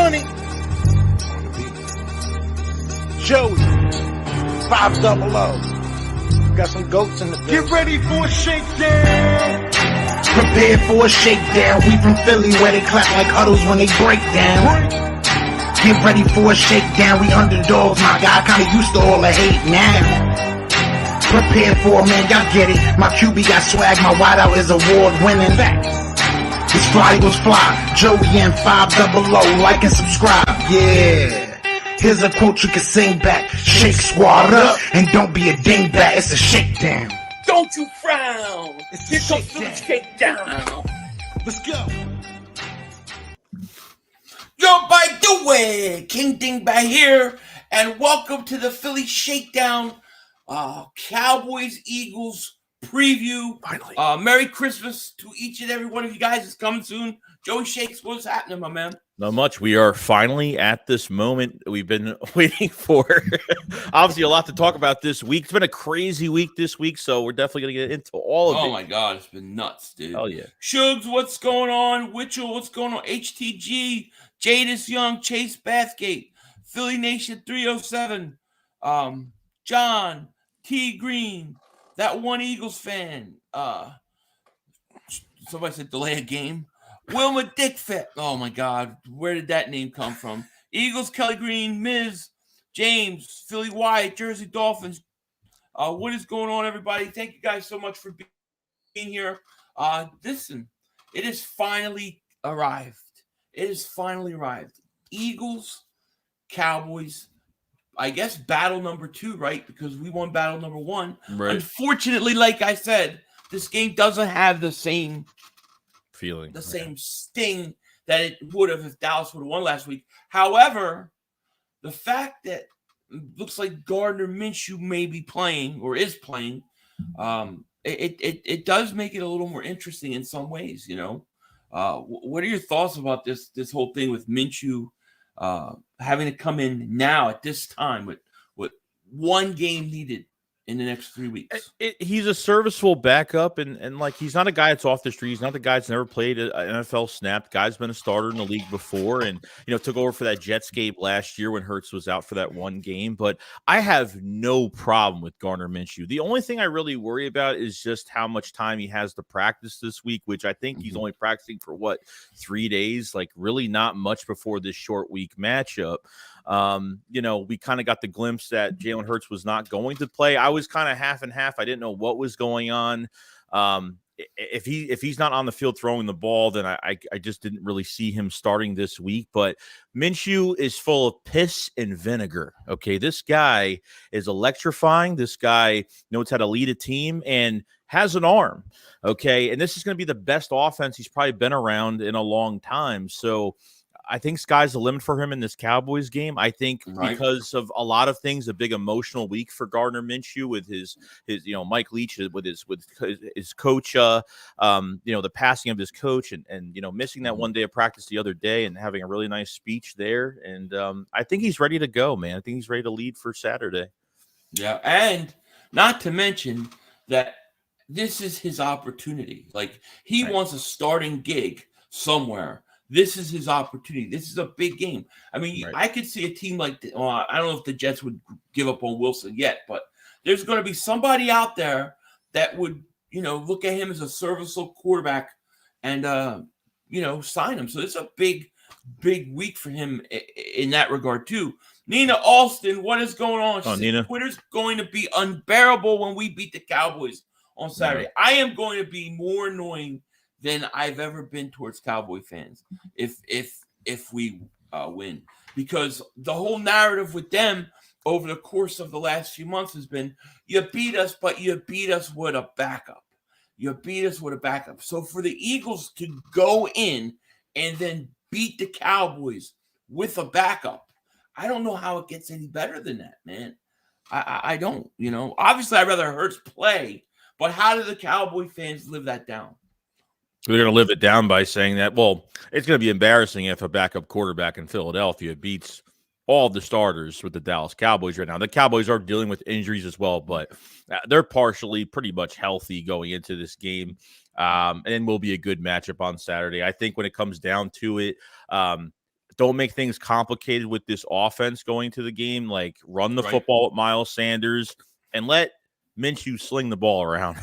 money. Joey, 500. Got some goats in the building. Get ready for a shakedown. Prepare for a shakedown. We from Philly where they clap like huddles when they break down. Get ready for a shakedown. We underdogs, my guy. Kinda used to all the hate now. Prepare for it, man. Y'all get it. My QB got swag. My wideout is award winning. This fly was fly. Joey and 500. Like and subscribe. Yeah. Here's a quote you can sing back. Shake squad up and don't be a dingbat. It's a shakedown. Don't you frown. Here comes the shakedown. Let's go. Yo, by the way, King Dingbat here, and welcome to the Philly Shakedown Cowboys-Eagles preview. Finally. Merry Christmas to each and every one of you guys. It's coming soon. Joey Shakes, what's happening, my man? Not much. We are finally at this moment we've been waiting for. Obviously, a lot to talk about this week. It's been a crazy week this week, so we're definitely going to get into all of it. Oh, my God. It's been nuts, dude. Oh, yeah. Shugs, what's going on? Witchell, what's going on? HTG, Jadis Young, Chase Bathgate, Philly Nation 307, John, T. Green, that one Eagles fan. Somebody said delay a game. Wilma Dickfett. Oh, my God. Where did that name come from? Eagles, Kelly Green, Miz, James, Philly Wyatt, Jersey Dolphins. What is going on, everybody? Thank you guys so much for being here. Listen, it has finally arrived. It has finally arrived. Eagles, Cowboys, I guess battle number 2, right? Because we won battle number 1. Right. Unfortunately, like I said, this game doesn't have the same feeling, same sting that it would have if Dallas would have won last week. However, the fact that it looks like Gardner Minshew may be playing or is playing, it does make it a little more interesting in some ways, you know. What are your thoughts about this whole thing with Minshew having to come in now at this time with one game needed in the next 3 weeks? He's a serviceable backup, and like he's not a guy that's off the street. He's not the guy that's never played an NFL snap. The guy's been a starter in the league before, and took over for that Jets game last year when Hurts was out for that one game. But I have no problem with Gardner Minshew. The only thing I really worry about is just how much time he has to practice this week, which I think he's only practicing for 3 days. Like really not much before this short week matchup. We kind of got the glimpse that Jalen Hurts was not going to play. I was kind of half and half. I didn't know what was going on. If he's not on the field throwing the ball, then I just didn't really see him starting this week. But Minshew is full of piss and vinegar. Okay, this guy is electrifying. This guy knows how to lead a team and has an arm. Okay, and this is going to be the best offense he's probably been around in a long time. So I think sky's the limit for him in this Cowboys game. I think because of a lot of things, a big emotional week for Gardner Minshew with his Mike Leach with his coach, the passing of his coach and missing that one day of practice the other day and having a really nice speech there. And I think he's ready to go, man. I think he's ready to lead for Saturday. Yeah. And not to mention that this is his opportunity. Like he wants a starting gig somewhere. This is his opportunity. This is a big game. I mean, I could see a team like I don't know if the Jets would give up on Wilson yet, but there's going to be somebody out there that would, look at him as a serviceable quarterback and, sign him. So it's a big week for him in that regard, too. Nina Alston, what is going on? She said, Twitter's going to be unbearable when we beat the Cowboys on Saturday. I am going to be more annoying than I've ever been towards Cowboy fans if we win, because the whole narrative with them over the course of the last few months has been you beat us, but you beat us with a backup. So for the Eagles to go in and then beat the Cowboys with a backup, I don't know how it gets any better than that, man. I don't, obviously I'd rather Hurts play, but how do the Cowboy fans live that down? They're going to live it down by saying that, well, it's going to be embarrassing if a backup quarterback in Philadelphia beats all the starters with the Dallas Cowboys right now. The Cowboys are dealing with injuries as well, but they're partially pretty much healthy going into this game, and will be a good matchup on Saturday. I think when it comes down to it, don't make things complicated with this offense going to the game. Like, run the football with Miles Sanders and let Minshew sling the ball around.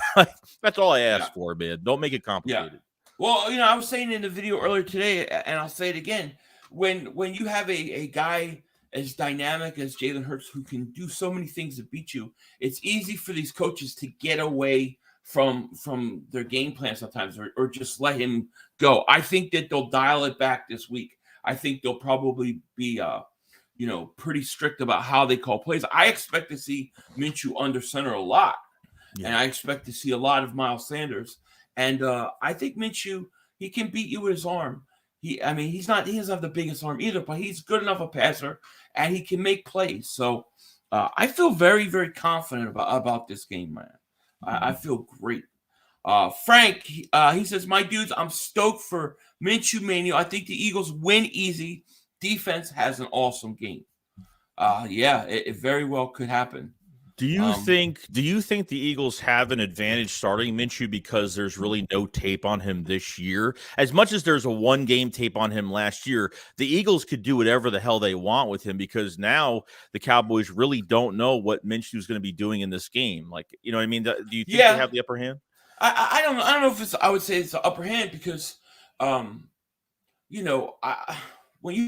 That's all I ask for, man. Don't make it complicated. Yeah. Well, I was saying in the video earlier today, and I'll say it again, when you have a guy as dynamic as Jalen Hurts who can do so many things to beat you, it's easy for these coaches to get away from their game plan sometimes, or just let him go. I think that they'll dial it back this week. I think they'll probably be pretty strict about how they call plays. I expect to see Minshew under center a lot. Yeah. And I expect to see a lot of Miles Sanders. And I think Minshew, he can beat you with his arm. He doesn't have the biggest arm either, but he's good enough a passer, and he can make plays. So I feel very, very confident about this game, man. I feel great. Frank, he says, my dudes, I'm stoked for Minshew Mania. I think the Eagles win easy. Defense has an awesome game. It very well could happen. Do you think the Eagles have an advantage starting Minshew because there's really no tape on him this year? As much as there's a one-game tape on him last year, the Eagles could do whatever the hell they want with him because now the Cowboys really don't know what Minshew is going to be doing in this game. Like, you know what I mean? Do you think they have the upper hand? I don't know if I would say it's the upper hand because, when you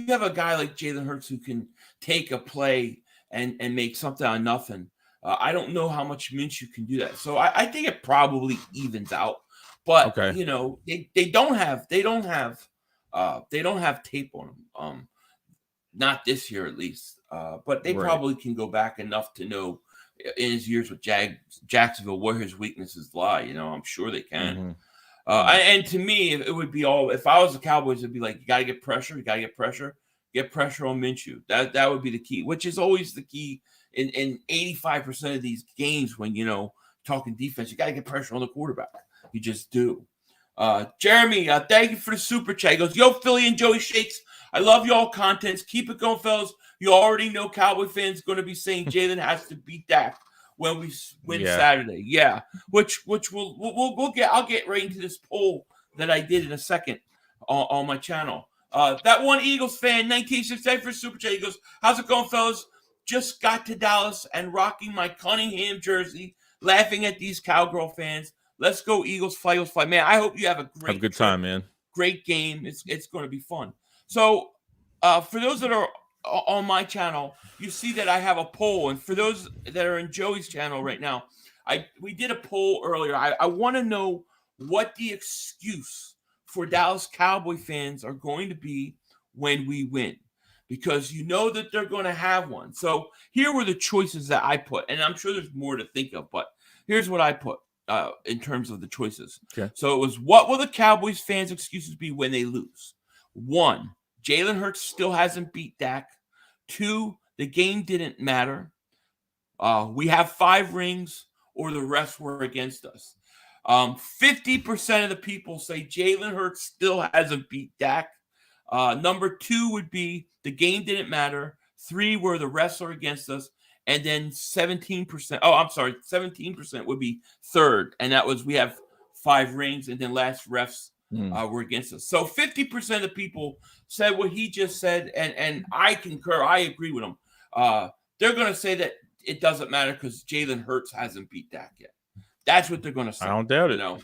have a guy like Jalen Hurts who can take a play and make something out of nothing, I don't know how much Minshew can do that. So I think it probably evens out. But they don't have tape on him. Not this year at least. But they probably can go back enough to know in his years with Jacksonville where his weaknesses lie. I'm sure they can. Mm-hmm. And to me, it would be if I was the Cowboys, it'd be like, you got to get pressure. You got to get pressure. Get pressure on Minshew. That would be the key, which is always the key in 85% of these games when, talking defense. You got to get pressure on the quarterback. You just do. Jeremy, thank you for the super chat. He goes, yo, Philly and Joey Shakes. I love y'all contents. Keep it going, fellas. You already know Cowboy fans going to be saying Jalen has to beat Dak when we win Saturday. Yeah, which we'll get. I'll get right into this poll that I did in a second on my channel. That one Eagles fan, 1968 for super chat. He goes, how's it going, fellas? Just got to Dallas and rocking my Cunningham jersey, laughing at these Cowgirl fans. Let's go, Eagles, fly, Eagles, fly. Man, I hope you have a good time, man. Great game. It's going to be fun. So for those that are on my channel, you see that I have a poll. And for those that are in Joey's channel right now, we did a poll earlier. I want to know what the excuse for Dallas Cowboy fans are going to be when we win. Because you know that they're going to have one. So here were the choices that I put. And I'm sure there's more to think of, but here's what I put in terms of the choices. Okay. So it was, what will the Cowboys fans' excuses be when they lose? 1, Jalen Hurts still hasn't beat Dak. 2, the game didn't matter. We have 5 rings, or the rest were against us. 50% of the people say Jalen Hurts still hasn't beat Dak. Number 2 would be the game didn't matter. 3 were the refs are against us. And then 17% would be third. And that was, we have 5 rings, and then last refs were against us. So 50% of the people said what he just said, and I concur. I agree with him. They're going to say that it doesn't matter because Jalen Hurts hasn't beat Dak yet. That's what they're going to say. I don't doubt it. I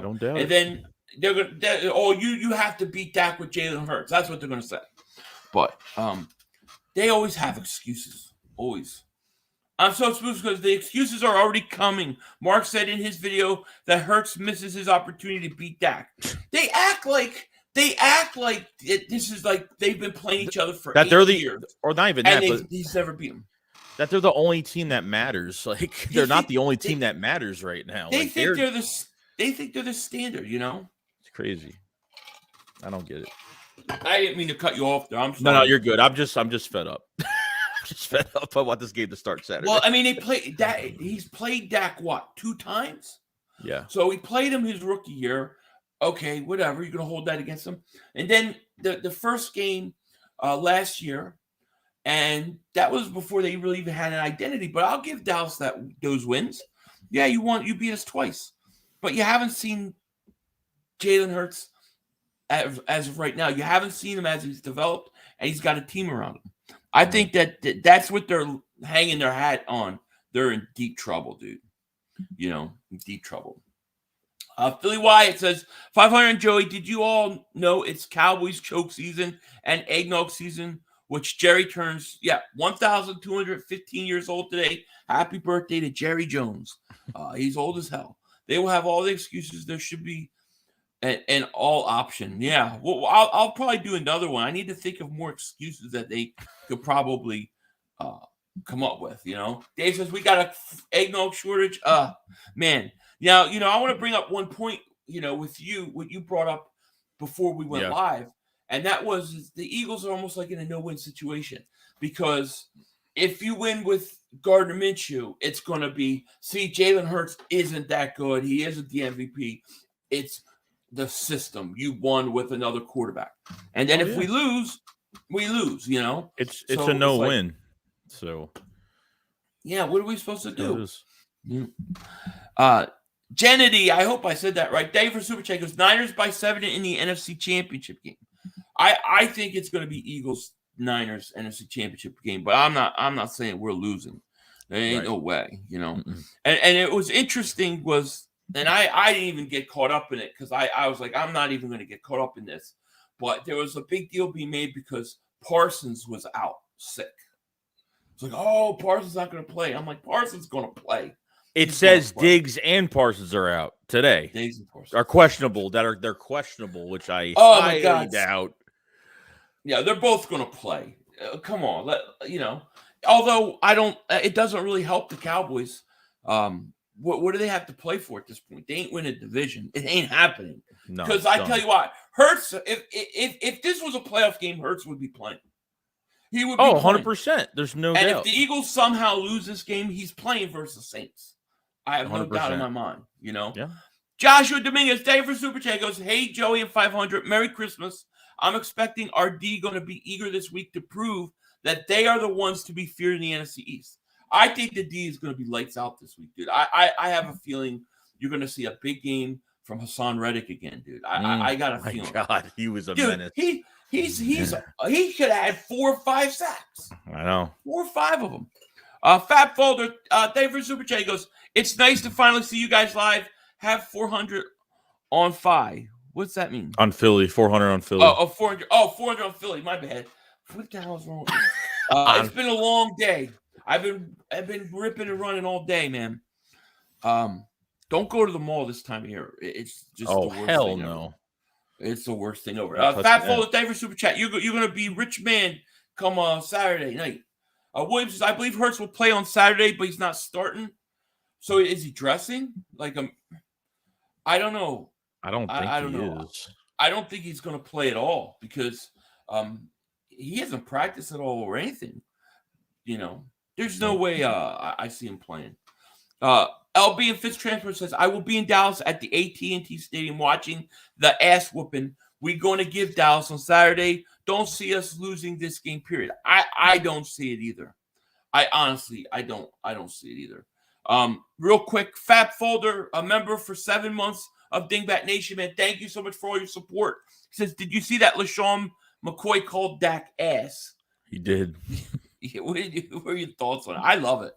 don't doubt it. And then they're going to, you have to beat Dak with Jalen Hurts. That's what they're going to say. But they always have excuses. Always. I'm so smooth because the excuses are already coming. Mark said in his video that Hurts misses his opportunity to beat Dak. They act like this is like they've been playing each other for 8 years. Or not even that, but he's never beat them. That they're the only team that matters. Like they're not the only team that matters right now. They think they're the standard, It's crazy. I don't get it. I didn't mean to cut you off there. I'm sorry. No, you're good. I'm just fed up. I'm just fed up. I want this game to start Saturday. Well, I mean, he's played Dak 2 times? Yeah. So he played him his rookie year. Okay, whatever. You're gonna hold that against him. And then the first game last year, and that was before they really even had an identity. But I'll give Dallas those wins. Yeah, you beat us twice, but you haven't seen Jalen Hurts as of right now. You haven't seen him as he's developed, and he's got a team around him. I think that's what they're hanging their hat on. They're in deep trouble, dude. Deep trouble. Philly Wyatt says, 500 Joey, did you all know it's Cowboys choke season and eggnog season, which Jerry turns, 1,215 years old today. Happy birthday to Jerry Jones. He's old as hell. They will have all the excuses. There should be an all option. Yeah, well, I'll probably do another one. I need to think of more excuses that they could probably come up with. Dave says we got a eggnog shortage. Man, now I want to bring up one point. With you, what you brought up before we went live, and that was the Eagles are almost like in a no-win situation, because if you win with Gardner Minshew, it's going to be, Jalen Hurts isn't that good. He isn't the MVP. It's the system. You won with another quarterback. And then if we lose, we lose, It's a no-win. So, what are we supposed to do? Jennedy, I hope I said that right. Dave for Super Chat goes, Niners by 7 in the NFC Championship game. I think it's going to be Eagles-Niners NFC Championship game, but I'm not saying we're losing. There ain't no way, And it was interesting and I didn't even get caught up in it because I was like, I'm not even going to get caught up in this. But there was a big deal being made because Parsons was out sick. It's like, oh, Parsons not going to play. I'm like, Parsons going to play. It says Diggs and Parsons are out today. Diggs and Parsons are questionable. They're questionable, which I highly doubt. Yeah, they're both going to play. Come on, Although it doesn't really help the Cowboys. What do they have to play for at this point? They ain't win a division. It ain't happening. No, because I tell you what, Hurts. If this was a playoff game, Hurts would be playing. He would be 100%. There's no doubt. And if the Eagles somehow lose this game, he's playing versus Saints. I have 100%. No doubt in my mind. Yeah. Joshua Dominguez, Dave for Super Chat goes, hey, Joey and 500, Merry Christmas. I'm expecting RD going to be eager this week to prove that they are the ones to be feared in the NFC East. I think the D is going to be lights out this week, dude. I have a feeling you're going to see a big game from Hassan Reddick again, dude. I got a feeling. God, he was a menace. He should have had 4 or 5 sacks. I know. 4 or 5 of them. Fat Folder, Dave for Super Chat goes, it's nice to finally see you guys live. Have 400 on Phi. What's that mean? On Philly, 400 on Philly. 400. Oh, 400 on Philly. My bad. What the hell is wrong with me? It's been a long day. I've been ripping and running all day, man. Don't go to the mall this time of year. It's just the worst thing ever. It's the worst thing ever. Fat Folder, thank you for Super Chat. You're going to be rich man come Saturday night. Williams says, I believe Hurts will play on Saturday, but he's not starting. So is he dressing? I don't know. I don't think he is. I don't think he's going to play at all because he hasn't practiced at all or anything. There's no way I see him playing. LB and Fitz Transport says, I will be in Dallas at the AT&T Stadium watching the ass whooping. We're going to give Dallas on Saturday. Don't see us losing this game, period. I don't see it either. I honestly don't see it either. Real quick, Fat Folder, a member for 7 months of Dingbat Nation, man. Thank you so much for all your support. He says, did you see that LaShawn McCoy called Dak ass? He did. What are your thoughts on it? I love it.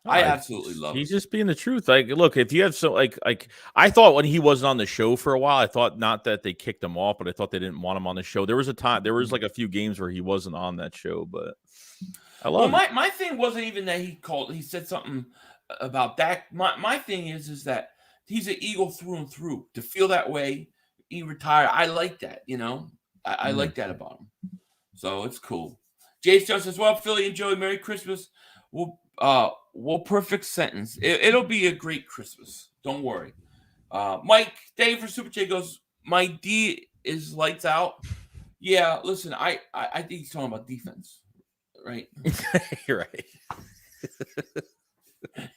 I absolutely love it. He's just being the truth. Look, if you have I thought when he wasn't on the show for a while, I thought not that they kicked him off, but I thought they didn't want him on the show. There was a few games where he wasn't on that show, but I love it. My thing wasn't even that he said something about Dak. My thing is that he's an Eagle through and through. To feel that way, he retired. I like that, I like that about him. So it's cool. Jace Jones says, well, Philly and Joey, Merry Christmas. Well, perfect sentence. It'll be a great Christmas. Don't worry. Mike, Dave for Super Chat goes, my D is lights out. Yeah, listen, I think he's talking about defense, right? You're right.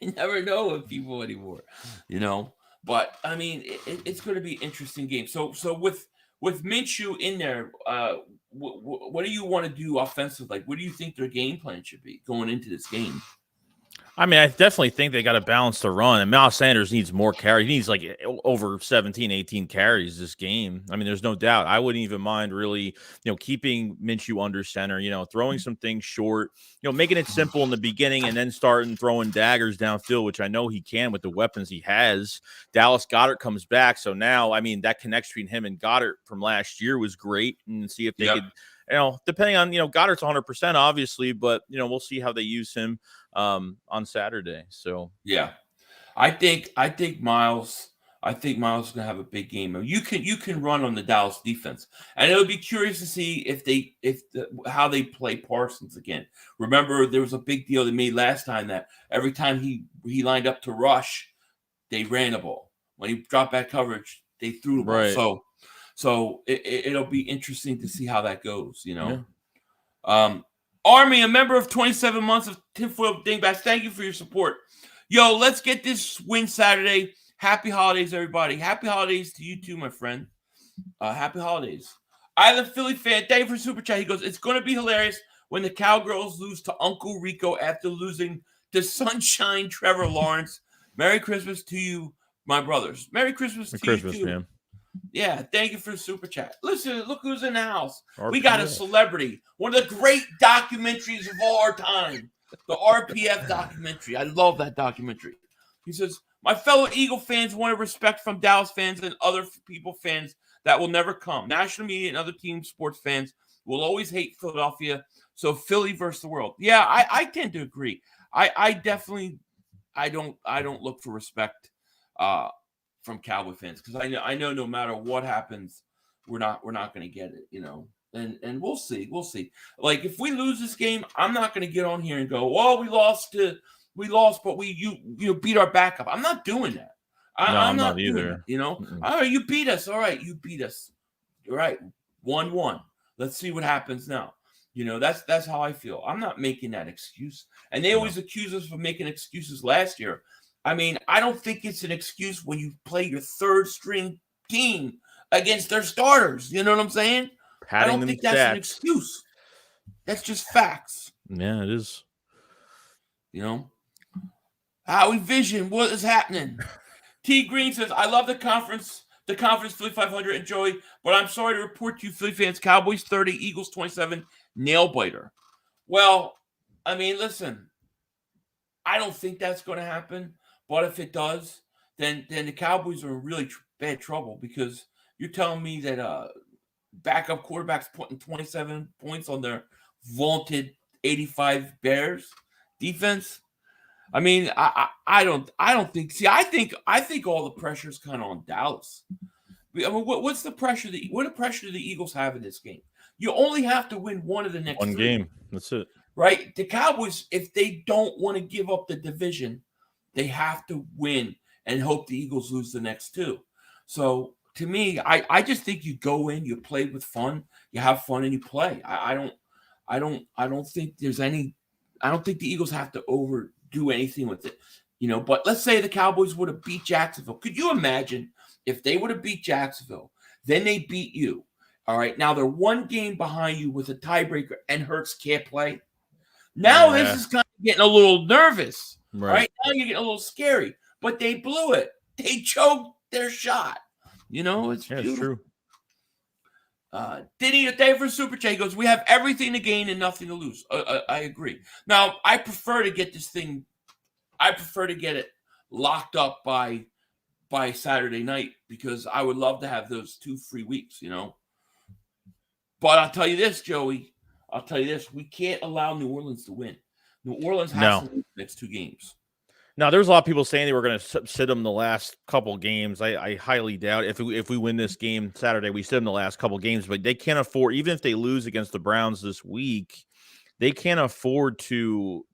You never know with people anymore, But, I mean, it's going to be an interesting game. So with Minshew in there, what do you want to do offensively? What do you think their game plan should be going into this game? I mean, I definitely think they got to balance the run, and Miles Sanders needs more carries. He needs like over 17, 18 carries this game. I mean, there's no doubt. I wouldn't even mind really, keeping Minshew under center, throwing some things short, making it simple in the beginning and then starting throwing daggers downfield, which I know he can with the weapons he has. Dallas Goedert comes back. So now, I mean, that connection between him and Goddard from last year was great, and see if they could, depending on, Goddard's 100%, obviously, but, we'll see how they use him on Saturday. So yeah, I think Miles is gonna have a big game. You can run on the Dallas defense, and it'll be curious to see how they play Parsons again. Remember, there was a big deal they made last time that every time he lined up to rush, they ran the ball. When he dropped back coverage, they threw the ball. Right. So it'll be interesting to see how that goes. Army, a member of 27 months of tinfoil dingbats, thank you for your support. Yo, let's get this win Saturday. Happy holidays, everybody. Happy holidays to you too, my friend. Happy holidays. Island Philly fan, thank you for super chat. He goes, it's going to be hilarious when the Cowgirls lose to Uncle Rico after losing to Sunshine Trevor Lawrence. Merry Christmas to you, my brothers. Merry Christmas to you too. Man. Yeah, thank you for the super chat. Listen, look who's in the house. RPF. We got a celebrity. One of the great documentaries of all our time. The RPF documentary. I love that documentary. He says, my fellow Eagle fans want respect from Dallas fans and other people fans that will never come. National media and other team sports fans will always hate Philadelphia. So Philly versus the world. Yeah, I tend to agree. I definitely don't look for respect from Cowboy fans, because I know no matter what happens, we're not going to get it, and we'll see. Like, if we lose this game, I'm not going to get on here and go, well, we lost, but you beat our backup. I'm not doing that. I'm not either. All right, you beat us. All right, you beat us. All right, 1-1. Let's see what happens now. That's how I feel. I'm not making that excuse. And they always accuse us of making excuses last year. I mean, I don't think it's an excuse when you play your third string team against their starters. You know what I'm saying? I don't think that's an excuse. That's just facts. Yeah, it is. Howie Vision, what is happening? T Green says, I love the conference Philly 500 and Joey, but I'm sorry to report to you, Philly fans, Cowboys 30, Eagles 27, nail biter. Well, I mean, listen, I don't think that's going to happen. But if it does, then the Cowboys are in really bad trouble, because you're telling me that backup quarterbacks putting 27 points on their vaunted 85 Bears defense. I mean, I don't think. See, I think all the pressure is kind of on Dallas. I mean, what's the pressure? What pressure do the Eagles have in this game? You only have to win one of the next one 3. game. That's it, right? The Cowboys, if they don't want to give up the division, they have to win and hope the Eagles lose the next 2. So to me, I just think you go in, you play with fun, you have fun, and you play. I don't think there's any. I don't think the Eagles have to overdo anything with it, But let's say the Cowboys would have beat Jacksonville. Could you imagine if they would have beat Jacksonville, then they beat you? All right, now they're one game behind you with a tiebreaker, and Hurts can't play. Now this is kind of getting a little nervous. Right now, you're getting a little scary, but they blew it. They choked their shot. It's true. Diddy, thank you for super chat. He goes, we have everything to gain and nothing to lose. I agree. Now, I prefer to get it locked up by Saturday night, because I would love to have those 2 free weeks, But I'll tell you this, Joey. We can't allow New Orleans to win. New Orleans has to win the next 2 games. Now, there's a lot of people saying they were going to sit them the last couple games. I highly doubt if we win this game Saturday, we sit them the last couple games. But they can't afford, even if they lose against the Browns this week, they can't afford to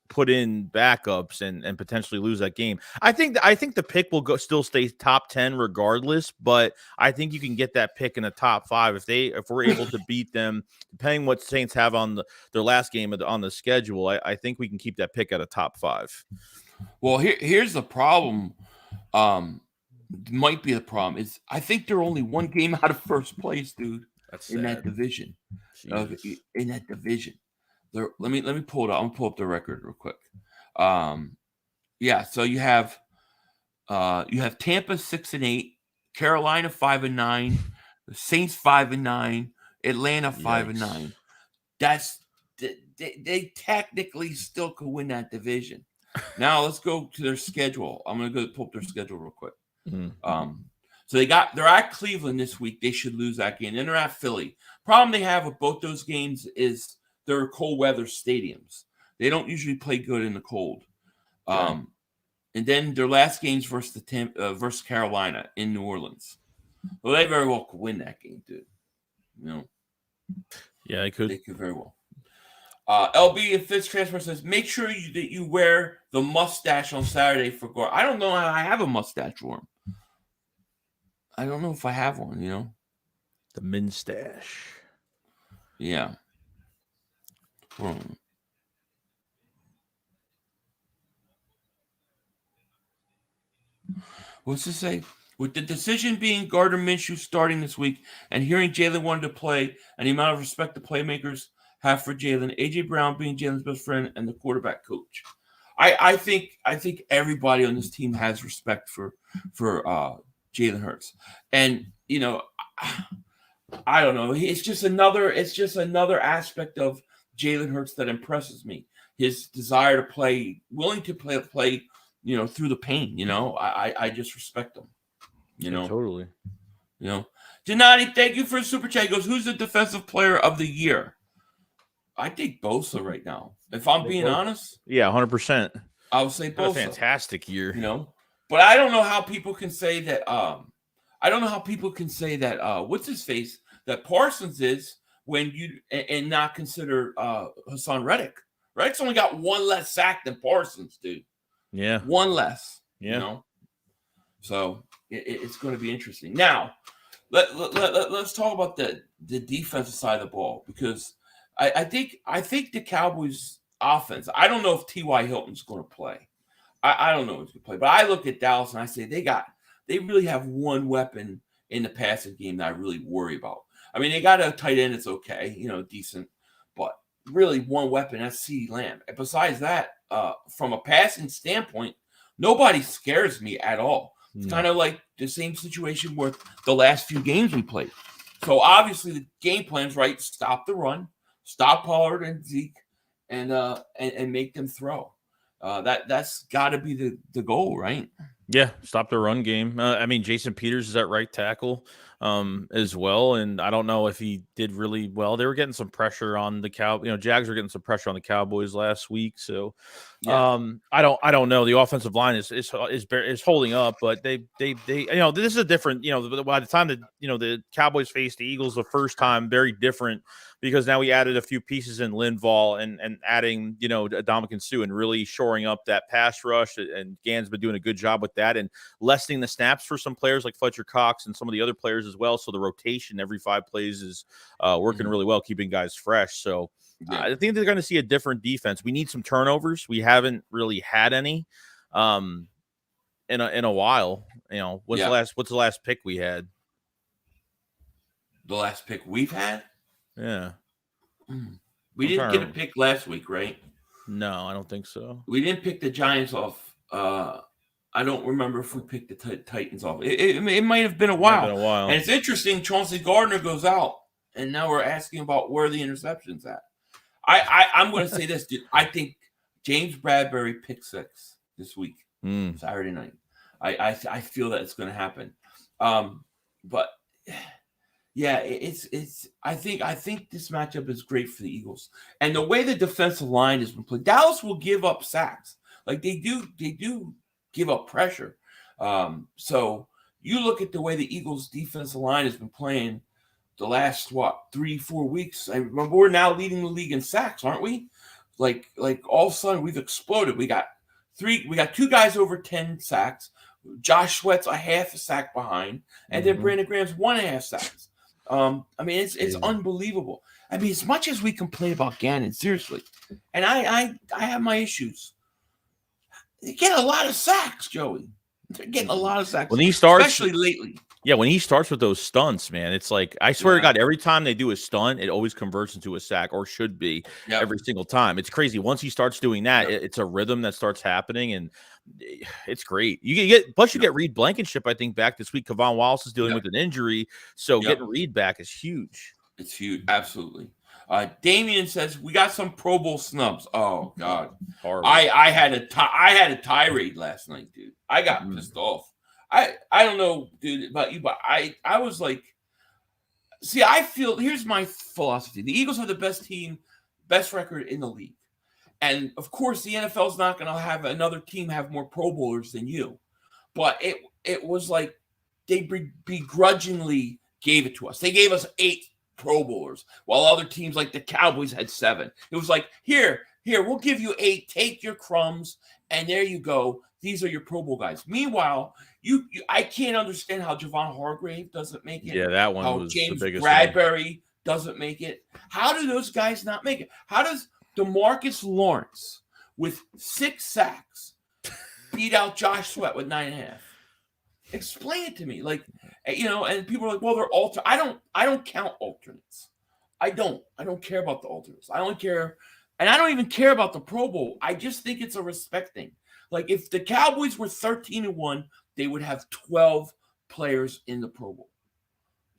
put in backups and potentially lose that game. I think the pick will still stay top 10 regardless, but I think you can get that pick in the top 5 if we're able to beat them, depending what Saints have on their last game on the schedule. I think we can keep that pick at a top 5. Well, here's the problem. Might be the problem is I think they're only one game out of first place, dude. That's in sad. That division. In that division. Let me pull it up. I'm gonna pull up the record real quick. Yeah, so you have Tampa 6-8, Carolina 5-9, the Saints 5-9, Atlanta 5-9. That's they technically still could win that division. Now let's go to their schedule. I'm gonna go pull up their schedule real quick. So they're at Cleveland this week. They should lose that game. Then they're at Philly. Problem they have with both those games is they're cold weather stadiums. They don't usually play good in the cold. And then their last games versus Carolina in New Orleans. Well, they very well could win that game, dude. Yeah, they could. They could very well. LB and Fitz Transfer says, make sure that you wear the mustache on Saturday for Gar. I don't know how I have a mustache for him. I don't know if I have one, The Minstache. Yeah. What's it say? With the decision being Gardner Minshew starting this week and hearing Jalen wanted to play and the amount of respect the playmakers have for Jalen, A.J. Brown being Jalen's best friend and the quarterback coach. I think everybody on this team has respect for Jalen Hurts. And, I don't know. It's just another aspect of Jalen Hurts that impresses me. His desire to play, willing to play, through the pain. I just respect him. Yeah, totally. Gennady, thank you for the super chat. He goes, who's the defensive player of the year? I think Bosa right now. If I'm being honest. Yeah, 100%. I would say Bosa. A fantastic year. But I don't know how people can say that. What's his face? That Parsons is when you and not consider Hassan Reddick. Reddick's only got one less sack than Parsons, dude. Yeah, one less. Yeah. So it's going to be interesting. Now, let's talk about the defensive side of the ball because I think the Cowboys offense. I don't know if T.Y. Hilton's going to play. I don't know if he's going to play, but I look at Dallas and I say they really have one weapon in the passing game that I really worry about. I mean, they got a tight end that's okay, decent, but really one weapon, that's CeeDee Lamb. And besides that, from a passing standpoint, nobody scares me at all. It's kind of like the same situation with the last few games we played. So obviously the game plan's right. Stop the run, stop Pollard and Zeke, and make them throw. That's got to be the goal, right? Yeah, stop the run game. Jason Peters is at right tackle as well, and I don't know if he did really well. They were getting some pressure on the Jags were getting some pressure on the Cowboys last week, so I don't know. The offensive line is holding up, but they this is a different by the time that the Cowboys faced the Eagles the first time, very different. Because now we added a few pieces in Linval and adding, Ndamukong Suh and really shoring up that pass rush. And Gann's been doing a good job with that and lessening the snaps for some players like Fletcher Cox and some of the other players as well. So the rotation every 5 plays is working really well, keeping guys fresh. So I think they're going to see a different defense. We need some turnovers. We haven't really had any in a while. What's the last pick we had? The last pick we've had? Yeah. We didn't get a pick last week, right? No, I don't think so. We didn't pick the Giants off. I don't remember if we picked the Titans off. It might have been a while. And it's interesting. Chauncey Gardner goes out, and now we're asking about where the interception's at. I'm going to say this, dude. I think James Bradbury pick 6 this week, Saturday night. I feel that it's going to happen. But yeah, I think this matchup is great for the Eagles. And the way the defensive line has been played, Dallas will give up sacks. Like they do give up pressure. So you look at the way the Eagles defensive line has been playing the last 3-4 weeks. I remember we're now leading the league in sacks, aren't we? Like all of a sudden we've exploded. We got 2 guys over 10 sacks. Josh Sweat's a half a sack behind, and then Brandon Graham's 1.5 sacks. It's unbelievable. As much as we complain about Gannon, seriously, and I have my issues. They get a lot of sacks, Joey. They're getting a lot of sacks, when he starts, especially lately. Yeah, when he starts with those stunts, man, it's like I swear to God, every time they do a stunt, it always converts into a sack, or should be every single time. It's crazy. Once he starts doing that, it's a rhythm that starts happening, and it's great. You get plus you get Reed Blankenship, I think, back this week. Kavon Wallace is dealing with an injury, so getting Reed back is huge. It's huge, absolutely. Damien says we got some Pro Bowl snubs. Oh God, horrible. I had a tirade last night, dude. I got pissed off. I don't know, dude, about you, but I was like, see, I feel, here's my philosophy. The Eagles are the best team, best record in the league. And of course, the NFL is not going to have another team have more Pro Bowlers than you. But it was like they begrudgingly gave it to us. They gave us 8 Pro Bowlers, while other teams like the Cowboys had 7. It was like, here, we'll give you 8, take your crumbs, and there you go. These are your Pro Bowl guys. Meanwhile, I can't understand how Javon Hargrave doesn't make it. Yeah, that one how was James the biggest Bradbury doesn't make it. How do those guys not make it? How does DeMarcus Lawrence with 6 sacks beat out Josh Sweat with 9.5? Explain it to me. Like, and people are like, well, they're I don't count alternates. I don't care about the alternates. I don't care. And I don't even care about the Pro Bowl. I just think it's a respect thing. Like, if the Cowboys were 13-1, they would have 12 players in the Pro Bowl.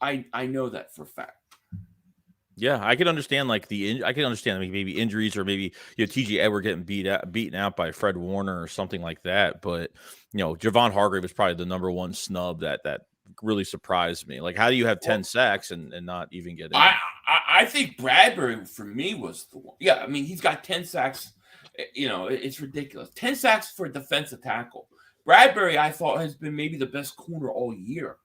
I know that for a fact. Yeah, I can understand I can understand maybe injuries, or maybe TJ Edward getting beaten out by Fred Warner or something like that. But Javon Hargrave is probably the number one snub that really surprised me. Like, how do you have 10 sacks and not even get in? I think Bradbury for me was the one. Yeah, I mean, he's got 10 sacks. It's ridiculous. 10 sacks for a defensive tackle. Bradbury, I thought, has been maybe the best corner all year.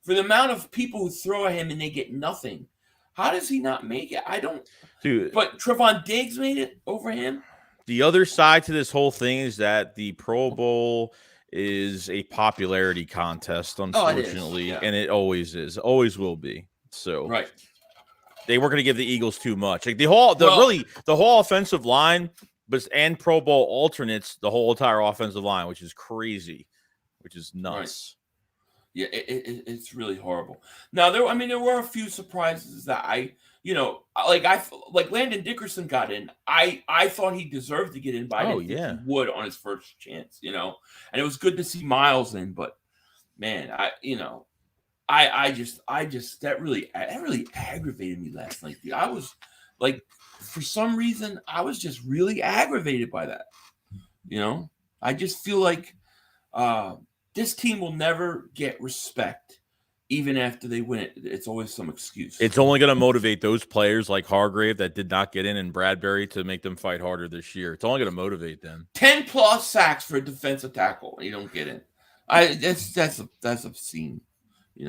For the amount of people who throw at him and they get nothing, how does he not make it? I don't. Dude, but Trevon Diggs made it over him. The other side to this whole thing is that the Pro Bowl is a popularity contest, unfortunately, and it always is, always will be. So right. They weren't going to give the Eagles too much. Like the whole offensive line, and Pro Bowl alternates, the whole entire offensive line, which is crazy, which is nuts. Right. Yeah, it's really horrible. Now there were a few surprises that like Landon Dickerson got in. I thought he deserved to get in, but I didn't think he would on his first chance. And it was good to see Miles in, but man, I just that really aggravated me last night, dude. I was like, for some reason, I was just really aggravated by that. I just feel like this team will never get respect, even after they win it. It's always some excuse. It's only going to motivate those players like Hargrave that did not get in, and Bradbury, to make them fight harder this year. It's only going to motivate them. 10+ sacks for a defensive tackle, and you don't get in. That's obscene. We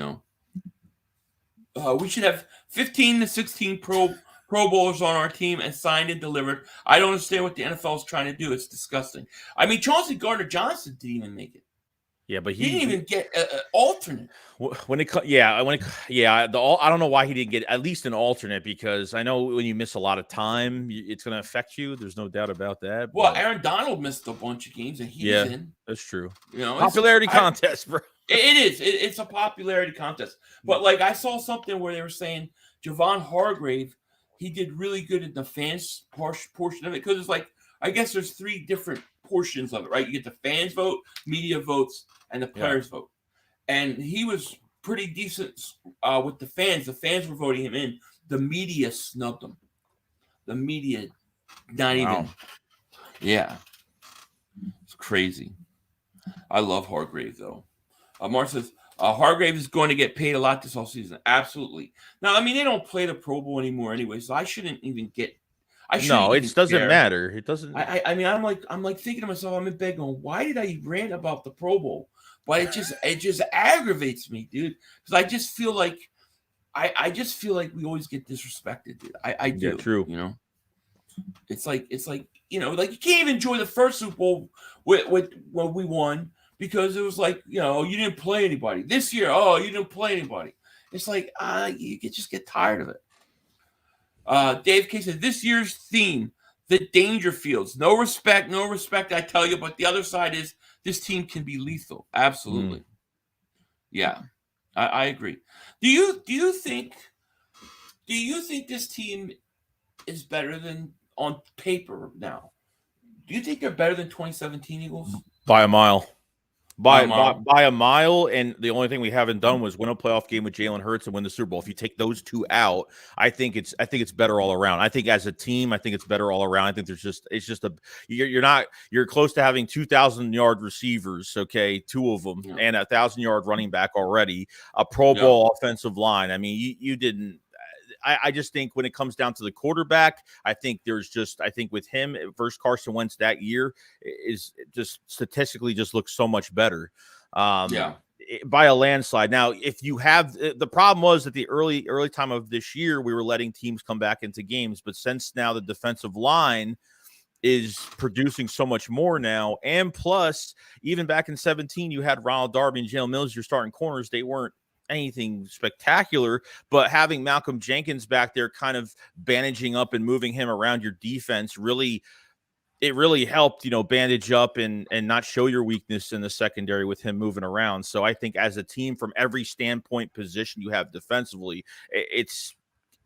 should have 15 to 16 Pro Bowlers on our team and signed and delivered. I don't understand what the NFL is trying to do. It's disgusting. I mean, Chauncey Gardner-Johnson didn't even make it. Yeah, but he didn't even get an alternate. I don't know why he didn't get at least an alternate, because I know when you miss a lot of time, it's going to affect you. There's no doubt about that. Well, Aaron Donald missed a bunch of games, and he's in. That's true. Popularity contest, bro. It is. It's a popularity contest. But like, I saw something where they were saying Javon Hargrave, he did really good in the fans portion of it, because it's like, I guess there's 3 different portions of it, right? You get the fans vote, media votes, and the players vote. And he was pretty decent with the fans. The fans were voting him in. The media snubbed him. The media, not even. Yeah. It's crazy. I love Hargrave, though. Mark says, Hargrave is going to get paid a lot this offseason. Absolutely. Now, I mean, they don't play the Pro Bowl anymore anyway, so I shouldn't even get it doesn't matter. It doesn't. I mean, I'm like thinking to myself, I'm in bed going, why did I rant about the Pro Bowl? But it just aggravates me, dude. Because I just feel like we always get disrespected, dude. I do. Yeah, true. It's like like you can't even enjoy the first Super Bowl with when we won, because it was like, you didn't play anybody. This year, you didn't play anybody. It's like you just get tired of it. Dave K said, this year's theme, the danger fields. No respect, I tell you. But the other side is this team can be lethal. Absolutely. Yeah. I agree. Do you think this team is better than on paper now? Do you think they're better than 2017 Eagles? By a mile. By a mile, and the only thing we haven't done was win a playoff game with Jalen Hurts and win the Super Bowl. If you take those two out, I think it's better all around. I think as a team, I think it's better all around. I think you're close to having 2,000-yard receivers, okay, 2 of them, and a 1,000-yard running back already, a Pro Bowl offensive line. I mean, you didn't. I just think when it comes down to the quarterback, I think with him versus Carson Wentz that year is just statistically just looks so much better. By a landslide. Now, if you have the problem was that the early time of this year, we were letting teams come back into games, but since now the defensive line is producing so much more now, and plus even back in 2017, you had Ronald Darby and Jalen Mills, your starting corners. They weren't anything spectacular, but having Malcolm Jenkins back there kind of bandaging up and moving him around your defense really helped, bandage up and not show your weakness in the secondary with him moving around. So I think as a team, from every standpoint position you have defensively, it's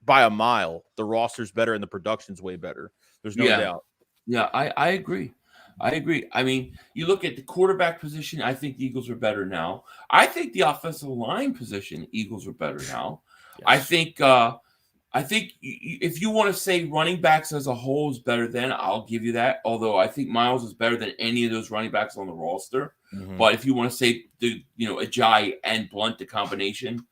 by a mile. The roster's better and the production's way better. There's no doubt. Yeah, I agree. I mean, you look at the quarterback position, I think the Eagles are better now. I think the offensive line position, Eagles are better now. Yes. I think if you want to say running backs as a whole is better than, I'll give you that. Although I think Miles is better than any of those running backs on the roster. Mm-hmm. But if you want to say Ajayi and Blunt, the combination,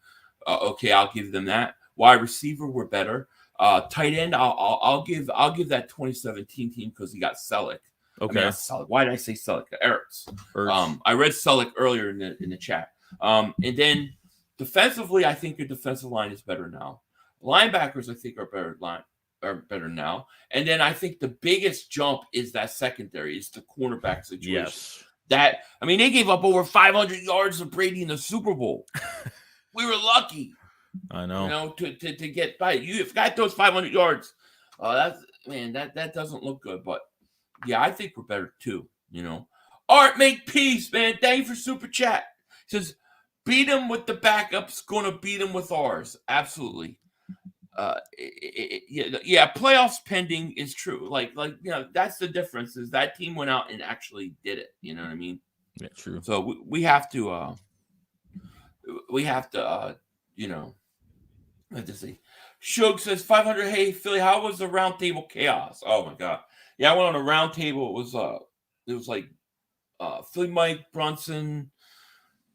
okay, I'll give them that. Wide receiver, we're better. Tight end, I'll give that 2017 team because he got Selleck. Okay. I mean, why did I say Selleck? Ertz. I read Selleck earlier in the chat. And then defensively, I think your defensive line is better now. Linebackers, I think, are better now. And then I think the biggest jump is that secondary. It's the cornerback situation. Yes. They gave up over 500 yards to Brady in the Super Bowl. We were lucky. I know. To get by. If a guy throws 500 yards, that doesn't look good. But yeah, I think we're better too. Art, make peace, man. Thank you for super chat. Says, beat him with the backups, gonna beat him with ours. Absolutely. Playoffs pending is true. That's the difference. Is that team went out and actually did it? You know what I mean? Yeah, true. So we have to. Let's see. Shug says 500. Hey Philly, how was the round table chaos? Oh my god. Yeah, I went on a round table. It was like Philly Mike, Brunson,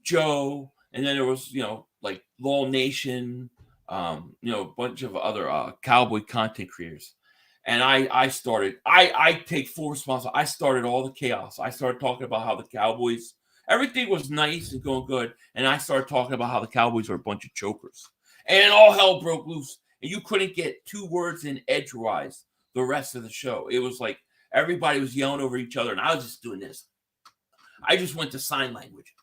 Joe, and then there was like Law Nation, a bunch of other cowboy content creators. And I take full responsibility. I started all the chaos. I started talking about how the Cowboys, everything was nice and going good, and I started talking about how the Cowboys are a bunch of chokers. And all hell broke loose, and you couldn't get 2 words in edgewise the rest of the show. It was like everybody was yelling over each other, and I was just doing this. I just went to sign language.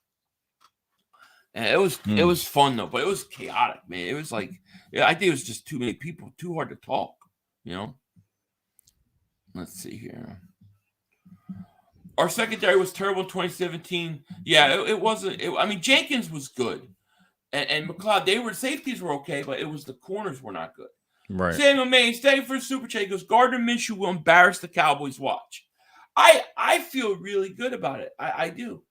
And it was fun, though, but it was chaotic, man. It was like, I think it was just too many people, too hard to talk, Let's see here. Our secondary was terrible in 2017. Yeah, it wasn't. Jenkins was good. And McLeod, safeties were okay, but it was the corners were not good. Right. Samuel Mays, thank you for the super chat. He goes, Gardner Minshew will embarrass the Cowboys. Watch. I feel really good about it. I do.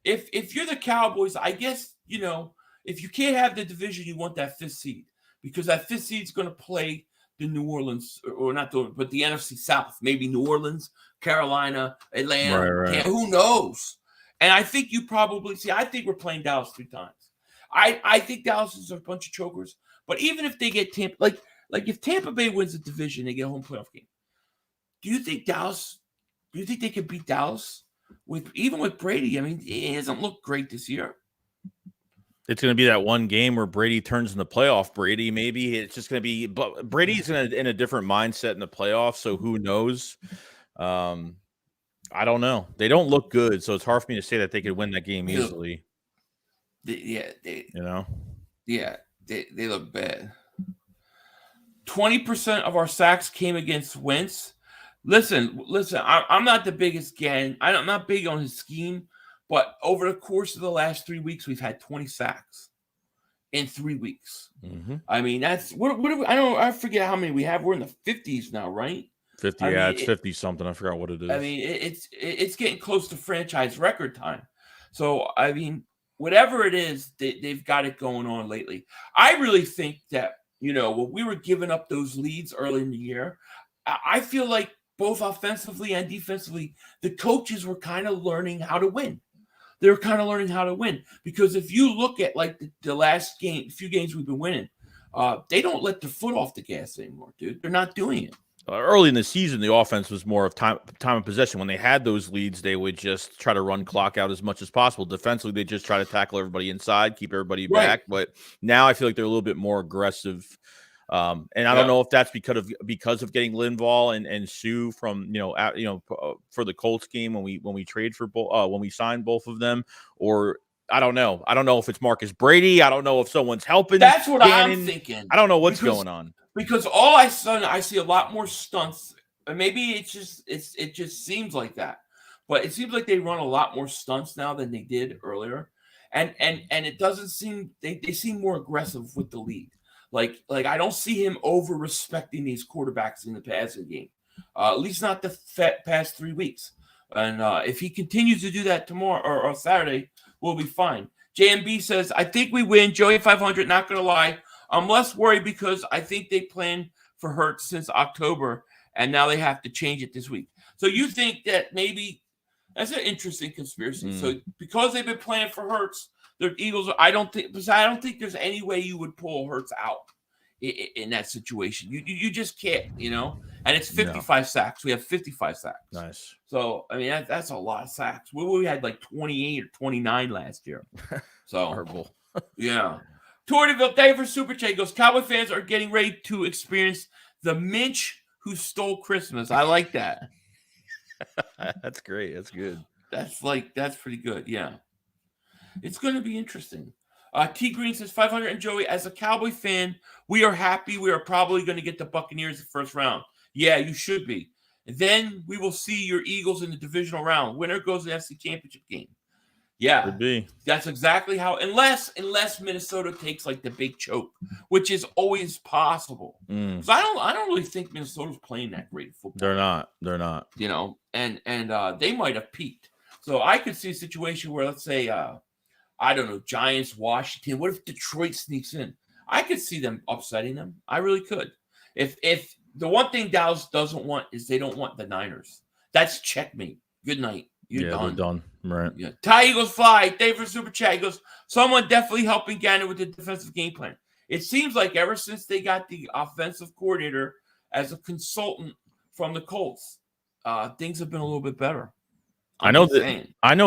If you're the Cowboys, I guess, if you can't have the division, you want that 5th seed because that 5th seed is going to play the New Orleans, or not but the NFC South, maybe New Orleans, Carolina, Atlanta. Right. Who knows? And I think you probably I think we're playing Dallas 3 times. I think Dallas is a bunch of chokers. But even if they get Tampa, like if Tampa Bay wins the division, they get a home playoff game. Do you think they can beat Dallas with Brady? It hasn't looked great this year. It's going to be that one game where Brady turns in the playoff. Brady, maybe it's just going to be, but Brady's in a different mindset in the playoffs. So who knows? I don't know. They don't look good, so it's hard for me to say that they could win that game easily. They look bad. 20% of our sacks came against Wentz. Listen. I'm not the biggest gang. I'm not big on his scheme, But over the course of the last 3 weeks, we've had 20 sacks in 3 weeks. Mm-hmm. I mean, that's what I forget how many we have. We're in the 50s now, right? 50, it's 50 something. I forgot what it is. I mean, it's getting close to franchise record time. So, I mean, whatever it is, they've got it going on lately. I really think that, when we were giving up those leads early in the year, I feel like both offensively and defensively, the coaches were kind of learning how to win. They're kind of learning how to win, because if you look at like the last few games we've been winning, they don't let their foot off the gas anymore, dude. They're not doing it. Early in the season, the offense was more of time of possession. When they had those leads, they would just try to run clock out as much as possible. Defensively, they just try to tackle everybody inside, keep everybody back. But now I feel like they're a little bit more aggressive. And I don't know if that's because of getting Linval and Sue from for the Colts game when we trade for when we signed both of them, or I don't know. I don't know if it's Marcus Brady. I don't know if someone's helping. That's what I'm thinking. I don't know what's going on. Because all I see a lot more stunts. And maybe it just seems like that. But it seems like they run a lot more stunts now than they did earlier. And it doesn't seem they seem more aggressive with the lead. Like I don't see him over respecting these quarterbacks in the passing game. At least not the past 3 weeks. And if he continues to do that tomorrow or Saturday, we'll be fine. JMB says, I think we win. Joey 500, not going to lie. I'm less worried because I think they planned for Hurts since October, and now they have to change it this week. So you think that maybe that's an interesting conspiracy. So because they've been planning for Hurts, the Eagles, I don't think there's any way you would pull Hurts out in that situation. You just can't, And it's 55 sacks. We have 55 sacks. Nice. So, I mean, that's a lot of sacks. We had like 28 or 29 last year. So, horrible. Yeah. Tortiville, thank you for Super Chat. He goes, Cowboy fans are getting ready to experience the Minch who stole Christmas. I like that. That's great. That's good. That's pretty good. Yeah. It's going to be interesting. T Green says 500 and Joey, as a Cowboy fan, we are happy. We are probably going to get the Buccaneers the first round. Yeah, you should be. And then we will see your Eagles in the divisional round. Winner goes to the NFC Championship game. Yeah, could be. That's exactly how. Unless Minnesota takes like the big choke, which is always possible. So I don't really think Minnesota's playing that great football. They're not. And they might have peaked. So I could see a situation where, let's say, I don't know, Giants, Washington. What if Detroit sneaks in? I could see them upsetting them. I really could. If the one thing Dallas doesn't want is they don't want the Niners. That's checkmate. Good night. You're done. They're done. Right. Yeah. Ty Eagles fly. Dave for Super Chat. He goes, someone definitely helping Gardner with the defensive game plan. It seems like ever since they got the offensive coordinator as a consultant from the Colts, things have been a little bit better. I know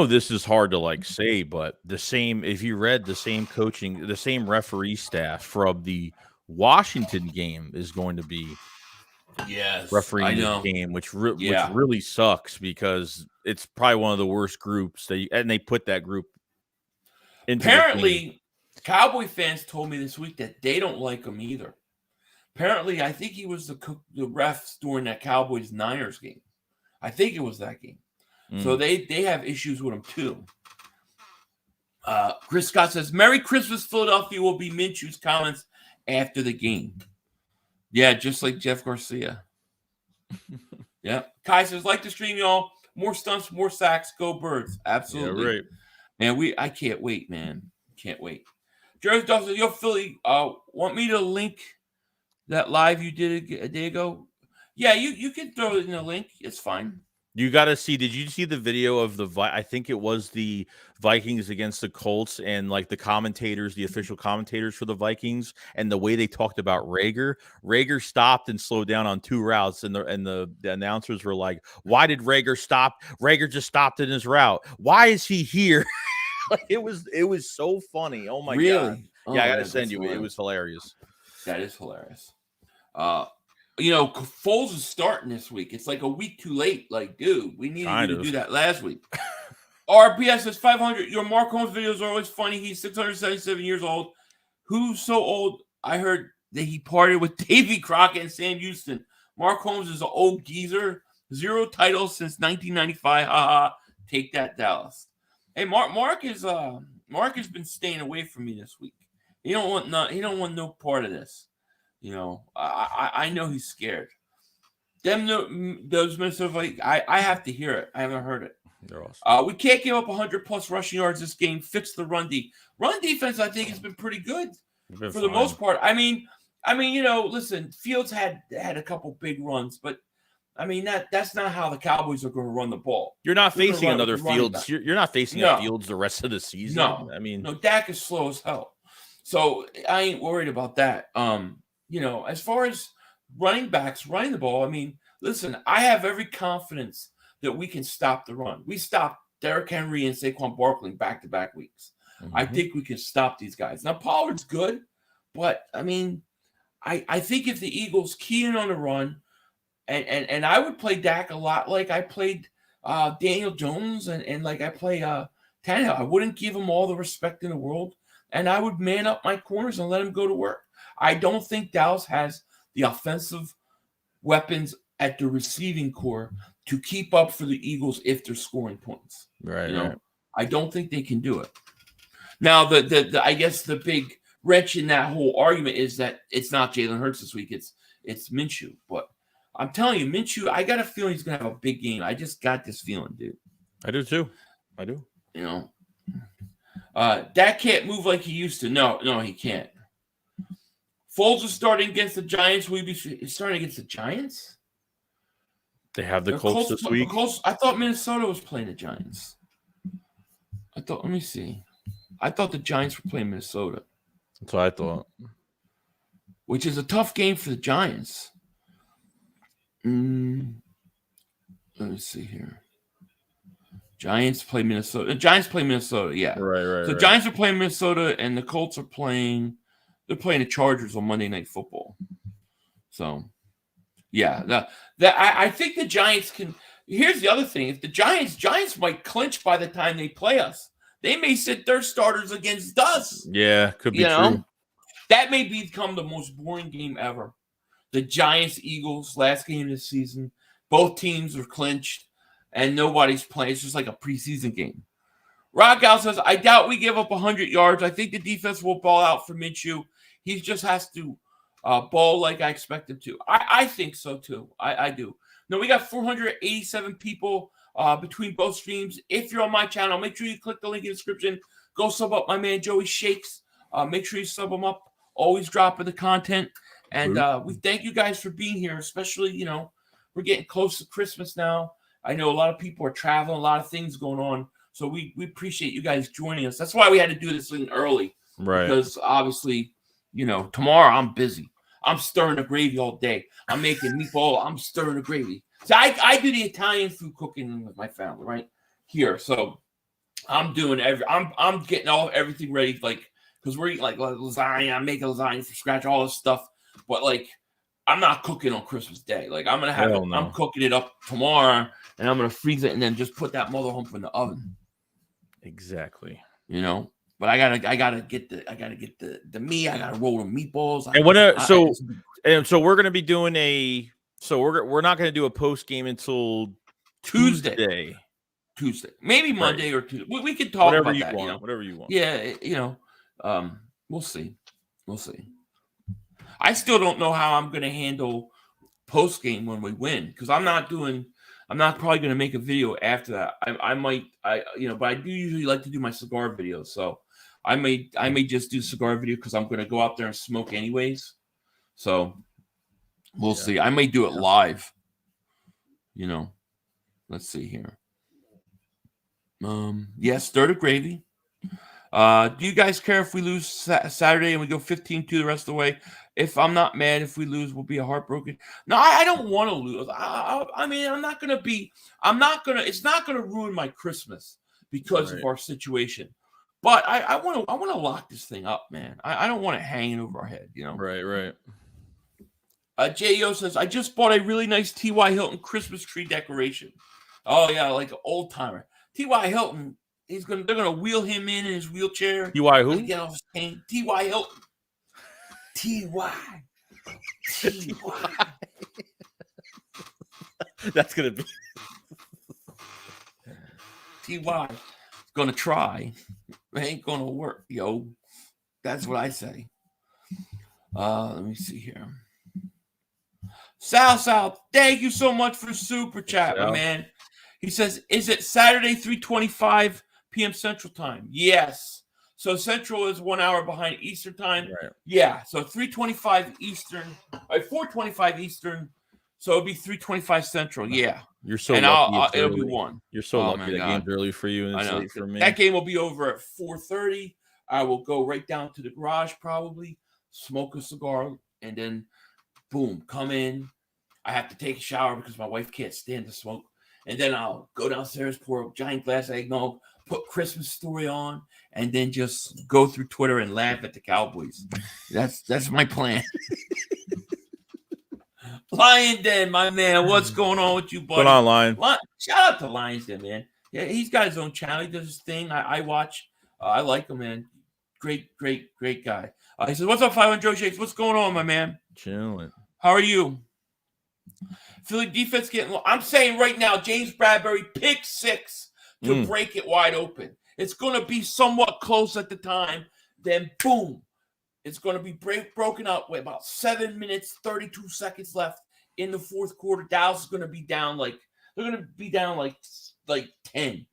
this is hard to say, but if you read the same coaching, the same referee staff from the Washington game is going to be refereeing the game, which really sucks because it's probably one of the worst groups and they put that group into apparently Cowboy fans told me this week that they don't like him either. Apparently, I think he was the refs during that Cowboys-Niners game. I think it was that game. So they have issues with him too. Chris Scott says, Merry Christmas, Philadelphia will be Minshew's comments after the game. Yeah, just like Jeff Garcia. Yeah. Kai says, like the stream, y'all. More stunts, more sacks. Go Birds. Absolutely. Yeah, right. Man, I can't wait, man. Can't wait. Jersey Dawson says, yo, Philly, want me to link that live you did a day ago? Yeah, you can throw it in a link. It's fine. You got to see. Did you see the video of I think it was the Vikings against the Colts and the commentators, the official commentators for the Vikings, and the way they talked about Rager. Rager stopped and slowed down on 2 routes, and the announcers were like, "Why did Rager stop? Rager just stopped in his route. Why is he here?" It was so funny. Oh my god! Oh, yeah, I got to send you. Hilarious. It was hilarious. That is hilarious. Foles is starting this week. It's like a week too late. Dude, we needed you to do that last week. RPS says 500. Your Mark Holmes videos are always funny. He's 677 years old. Who's so old? I heard that he partied with Davy Crockett and Sam Houston. Mark Holmes is an old geezer. 0 titles since 1995. Haha. Take that, Dallas. Hey, Mark has been staying away from me this week. He don't want no part of this. I know he's scared. Those Minnesota Vikings, I have to hear it. I haven't heard it. They're awesome. We can't give up 100+ rushing yards this game. Fix the run defense. I think has been pretty good for the most part. I mean, listen, Fields had a couple big runs, but I mean that's not how the Cowboys are going to run the ball. You're not facing another Fields. You're not facing a Fields the rest of the season. No, I mean, Dak is slow as hell, so I ain't worried about that. As far as running backs running the ball, I mean, listen, I have every confidence that we can stop the run. We stopped Derrick Henry and Saquon Barkley back-to-back weeks. Mm-hmm. I think we can stop these guys. Now, Pollard's good, but, I mean, I think if the Eagles key in on the run, and I would play Dak a lot like I played Daniel Jones and like I play Tannehill. I wouldn't give him all the respect in the world, and I would man up my corners and let him go to work. I don't think Dallas has the offensive weapons at the receiving core to keep up for the Eagles if they're scoring points. Right. I don't think they can do it. Now, the I guess the big wrench in that whole argument is that it's not Jalen Hurts this week. It's Minshew. But I'm telling you, Minshew, I got a feeling he's going to have a big game. I just got this feeling, dude. I do too. I do. Dak can't move like he used to. No, he can't. Foles is starting against the Giants. Will he be starting against the Giants? They have the Colts this week. I thought Minnesota was playing the Giants. Let me see. I thought the Giants were playing Minnesota. That's what I thought. Which is a tough game for the Giants. Let me see here. Giants play Minnesota. Yeah. Right. So Giants are playing Minnesota, and the Colts are playing. They're playing the Chargers on Monday Night Football. So, yeah, I think the Giants can. Here's the other thing: if the Giants might clinch by the time they play us. They may sit their starters against us. Yeah, could be true. That may become the most boring game ever. The Giants-Eagles last game of the season. Both teams are clinched, and nobody's playing. It's just like a preseason game. Rockout says, I doubt we give up 100 yards. I think the defense will ball out for Minshew. He just has to ball like I expect him to. I think so, too. I do. No, we got 487 people between both streams. If you're on my channel, make sure you click the link in the description. Go sub up my man, JoeyShakes. Make sure you sub him up. Always dropping the content. And we thank you guys for being here, especially, we're getting close to Christmas now. I know a lot of people are traveling, a lot of things going on. So we appreciate you guys joining us. That's why we had to do this thing early. Right. Because obviously, tomorrow I'm busy. I'm stirring the gravy all day. I'm making meatball. I'm stirring the gravy. So I do the Italian food cooking with my family right here. So I'm doing I'm getting everything ready, like, because we're eating like lasagna. I'm making lasagna from scratch, all this stuff. But like, I'm not cooking on Christmas Day. Like, I'm gonna have I'm cooking it up tomorrow, and I'm gonna freeze it and then just put that mother hump in the oven. Exactly. But I gotta get the meat. I gotta roll the meatballs. And so we're gonna be doing we're not gonna do a post game until Tuesday, maybe Monday or Tuesday. We can talk about that. Whatever you want. Yeah, we'll see. I still don't know how I'm gonna handle post game when we win, because I'm not probably going to make a video after that. I might, but I do usually like to do my cigar videos. So I may just do cigar video because I'm going to go out there and smoke anyways. So we'll see. I may do it live. Let's see here. Stir the gravy. Do you guys care if we lose Saturday and we go 15-2 the rest of the way? If I'm not mad, if we lose, we'll be heartbroken. No, I don't want to lose. I mean, it's not going to ruin my Christmas because of our situation. But I want to lock this thing up, man. I don't want it hanging over our head, Right. J.O. says, I just bought a really nice T.Y. Hilton Christmas tree decoration. Oh, yeah, like an old timer. T.Y. Hilton, they're gonna wheel him in his wheelchair. T.Y. who? Get off his cane. T.Y. Hilton. T.Y. That's gonna be T.Y. Gonna try. It ain't gonna work, yo. That's what I say. Let me see here. Sal, thank you so much for super chat, my man. He says, is it Saturday 3:25 p.m. Central Time? Yes. So Central is 1 hour behind Eastern Time. Right. Yeah. So 3:25 Eastern, 4:25 Eastern. So it'll be 3:25 Central. Yeah. You're so and lucky. It'll be 1. You're so lucky that game's early for you and it's late for me. That game will be over at 4:30. I will go right down to the garage probably, smoke a cigar, and then boom, come in. I have to take a shower because my wife can't stand the smoke. And then I'll go downstairs, pour a giant glass of eggnog, put Christmas Story on, and then just go through Twitter and laugh at the Cowboys. That's my plan. Lion Den, my man, what's going on with you, buddy? What's on, Lion? Shout out to Lions Den, man. Yeah, he's got his own channel. He does his thing. I watch. I like him, man. Great guy. He says, what's up, 500 JoeyShakes? What's going on, my man? Chilling. How are you? Philly defense getting low. I'm saying right now, James Bradbury pick 6 to break it wide open. It's going to be somewhat close at the time. Then, boom, it's going to be broken up with about 7 minutes, 32 seconds left in the fourth quarter. Dallas is going to be down like 10.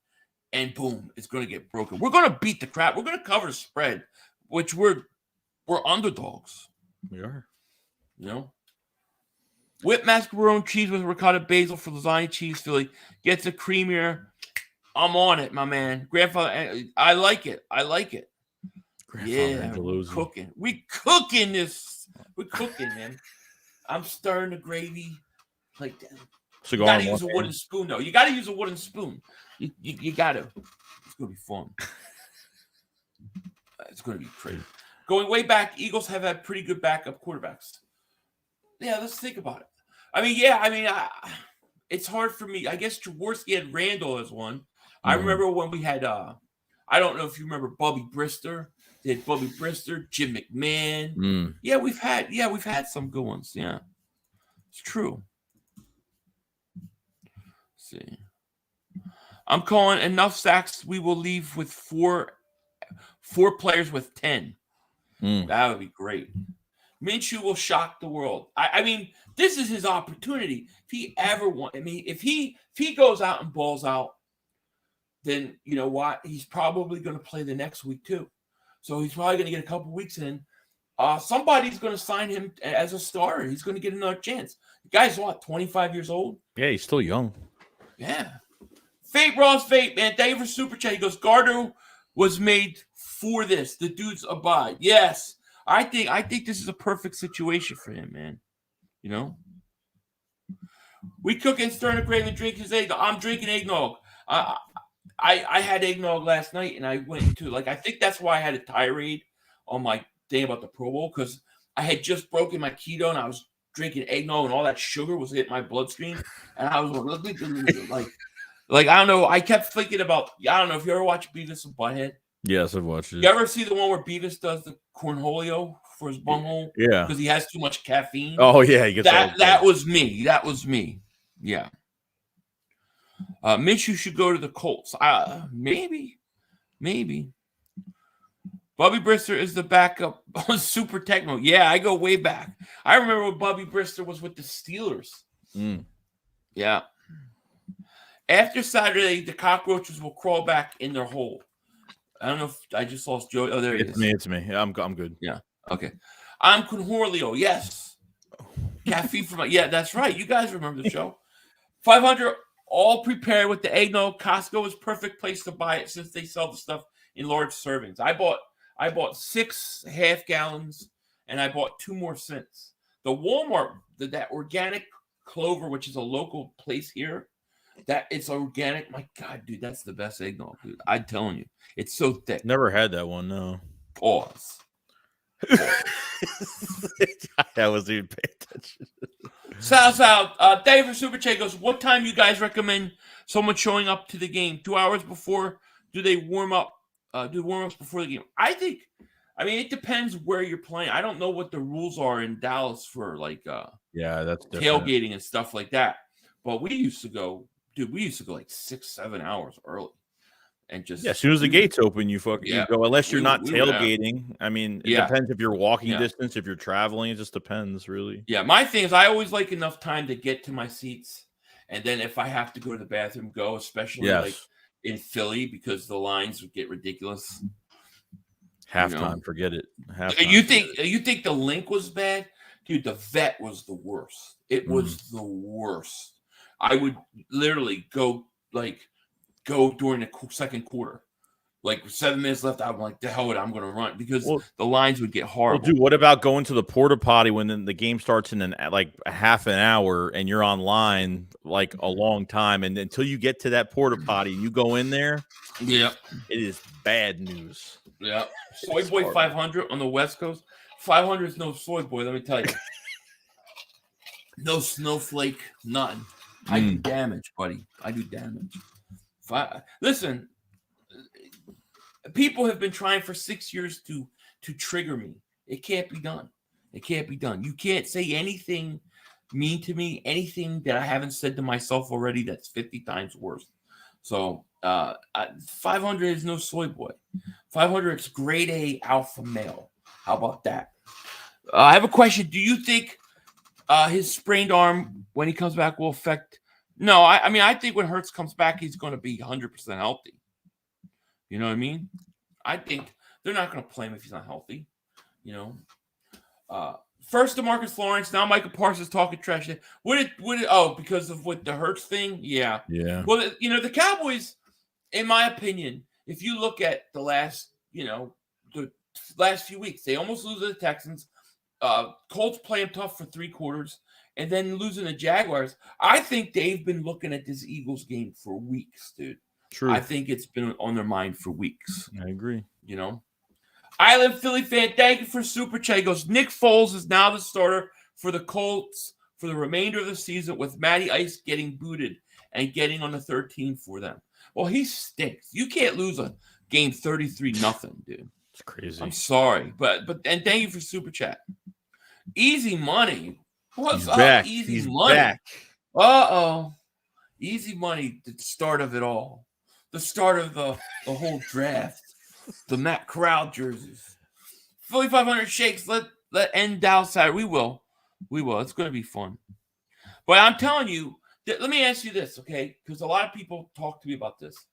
And boom, it's going to get broken. We're going to beat the crap. We're going to cover the spread, which we're underdogs. We are. You know? Whip mascarpone cheese with ricotta basil for lasagna cheese. Philly gets a creamier. I'm on it, my man. Grandfather, I like it. Yeah, we're cooking. We cooking this. We're cooking, man. I'm stirring the gravy like that. Cigar. You gotta use a wooden spoon, though. You gotta use a wooden spoon. You gotta. It's gonna be fun. It's gonna be crazy. Going way back, Eagles have had pretty good backup quarterbacks. Yeah, let's think about it. It's hard for me. I guess Jaworski had Randall as one. I remember when we had, I don't know if you remember Bubby Brister. They had Bubby Brister, Jim McMahon. Yeah, we've had some good ones. Yeah, it's true. Let's see. I'm calling enough sacks. We will leave with four players with 10. That would be great. Minshew will shock the world. I mean, this is his opportunity. If he ever wants, if he goes out and balls out, then you know what? He's probably going to play the next week too. So he's probably going to get a couple weeks in. Somebody's going to sign him as a starter. He's going to get another chance. The guy's what, 25 years old? Yeah, he's still young. Yeah. Fate Ross Fate, man. Thank you for super chat. He goes, Gardner was made for this. The dudes abide. Yes. I think this is a perfect situation for him, man. You know? We cook and stir in a grave and drink his eggnog. I'm drinking eggnog. I had eggnog last night, and I went into, I think that's why I had a tirade on my thing about the Pro Bowl, because I had just broken my keto, and I was drinking eggnog, and all that sugar was hitting my bloodstream, and I was like, I don't know. I kept thinking about, I don't know if you ever watch Beavis and Butthead. Yes, I've watched it. You ever see the one where Beavis does the cornholio for his bunghole? Yeah. Because he has too much caffeine. Oh, yeah. He gets that was me. That was me. Yeah. Minshew should go to the Colts. Maybe. Bubby Brister is the backup on Super Techno. Yeah, I go way back. I remember when Bubby Brister was with the Steelers. Yeah. After Saturday, the cockroaches will crawl back in their hole. I don't know if I just lost Joey. Oh, there he is. It's me. I'm good. Yeah. Okay. I'm Conhorlio. Yes. Caffeine from yeah, that's right. You guys remember the show. 500 all prepared with the eggnog. Costco is perfect place to buy it since they sell the stuff in large servings. I bought 6 half gallons and I bought 2 more since. The Walmart, that organic clover, which is a local place here, that it's organic. My God, dude, that's the best eggnog, dude. I'm telling you. It's so thick. Never had that one, no. Pause. I wasn't even paying attention. Sal, Dave for Super Chat goes, what time you guys recommend someone showing up to the game? 2 hours before? Do they warm up? Do warm-ups before the game? It depends where you're playing. I don't know what the rules are in Dallas for that's different. Tailgating and stuff like that. But we used to go like 6-7 hours early. and just as soon as the gates open, you you go. Unless you're not tailgating. I mean, it depends if you're walking distance, if you're traveling. It just depends, really. Yeah, my thing is I always like enough time to get to my seats, and then if I have to go to the bathroom, go. Especially like in Philly because the lines would get ridiculous. Halftime, forget it. Halftime. You think the link was bad? Dude, the vet was the worst. It was the worst. I would literally go during the second quarter. Like 7 minutes left, I'm like, the hell with it, I'm going to run because the lines would get horrible. Well, dude, what about going to the porta potty when the game starts in like a half an hour and you're online like a long time, and until you get to that porta potty and you go in there, it is bad news. Yeah, Soy Boy 500 on the West Coast. 500 is no Soy Boy, let me tell you. No snowflake, nothing. I do damage, buddy. I do damage. Listen, people have been trying for 6 years to trigger me. It can't be done. It can't be done. You can't say anything mean to me, anything that I haven't said to myself already that's 50 times worse. So 500 is no Soy Boy. 500 is grade A alpha male. How about that? I have a question. Do you think his sprained arm, when he comes back, will affect? No, I mean, I think when Hurts comes back, he's going to be 100% healthy. You know what I mean? I think they're not going to play him if he's not healthy. You know, first DeMarcus Lawrence, now Michael Parsons talking trash. Because of what the Hurts thing? Yeah. Well, the Cowboys, in my opinion, if you look at the last few weeks, they almost lose to the Texans. Colts play them tough for 3 quarters, and then losing the Jaguars. I think they've been looking at this Eagles game for weeks, dude. True. I think it's been on their mind for weeks. I agree. Island Philly fan, thank you for Super Chat. He goes, Nick Foles is now the starter for the Colts for the remainder of the season with Matty Ice getting booted and getting on the 13 for them. Well, he stinks. You can't lose a game 33-0, dude. It's crazy. I'm sorry, but thank you for Super Chat. Easy money. What's up? Back. Easy He's money. Back. Easy money. The start of it all. The start of the whole draft. The Matt Corral jerseys. Philly 500 shakes. Let end downside. We will. It's going to be fun. But I'm telling you, let me ask you this, okay? Because a lot of people talk to me about this.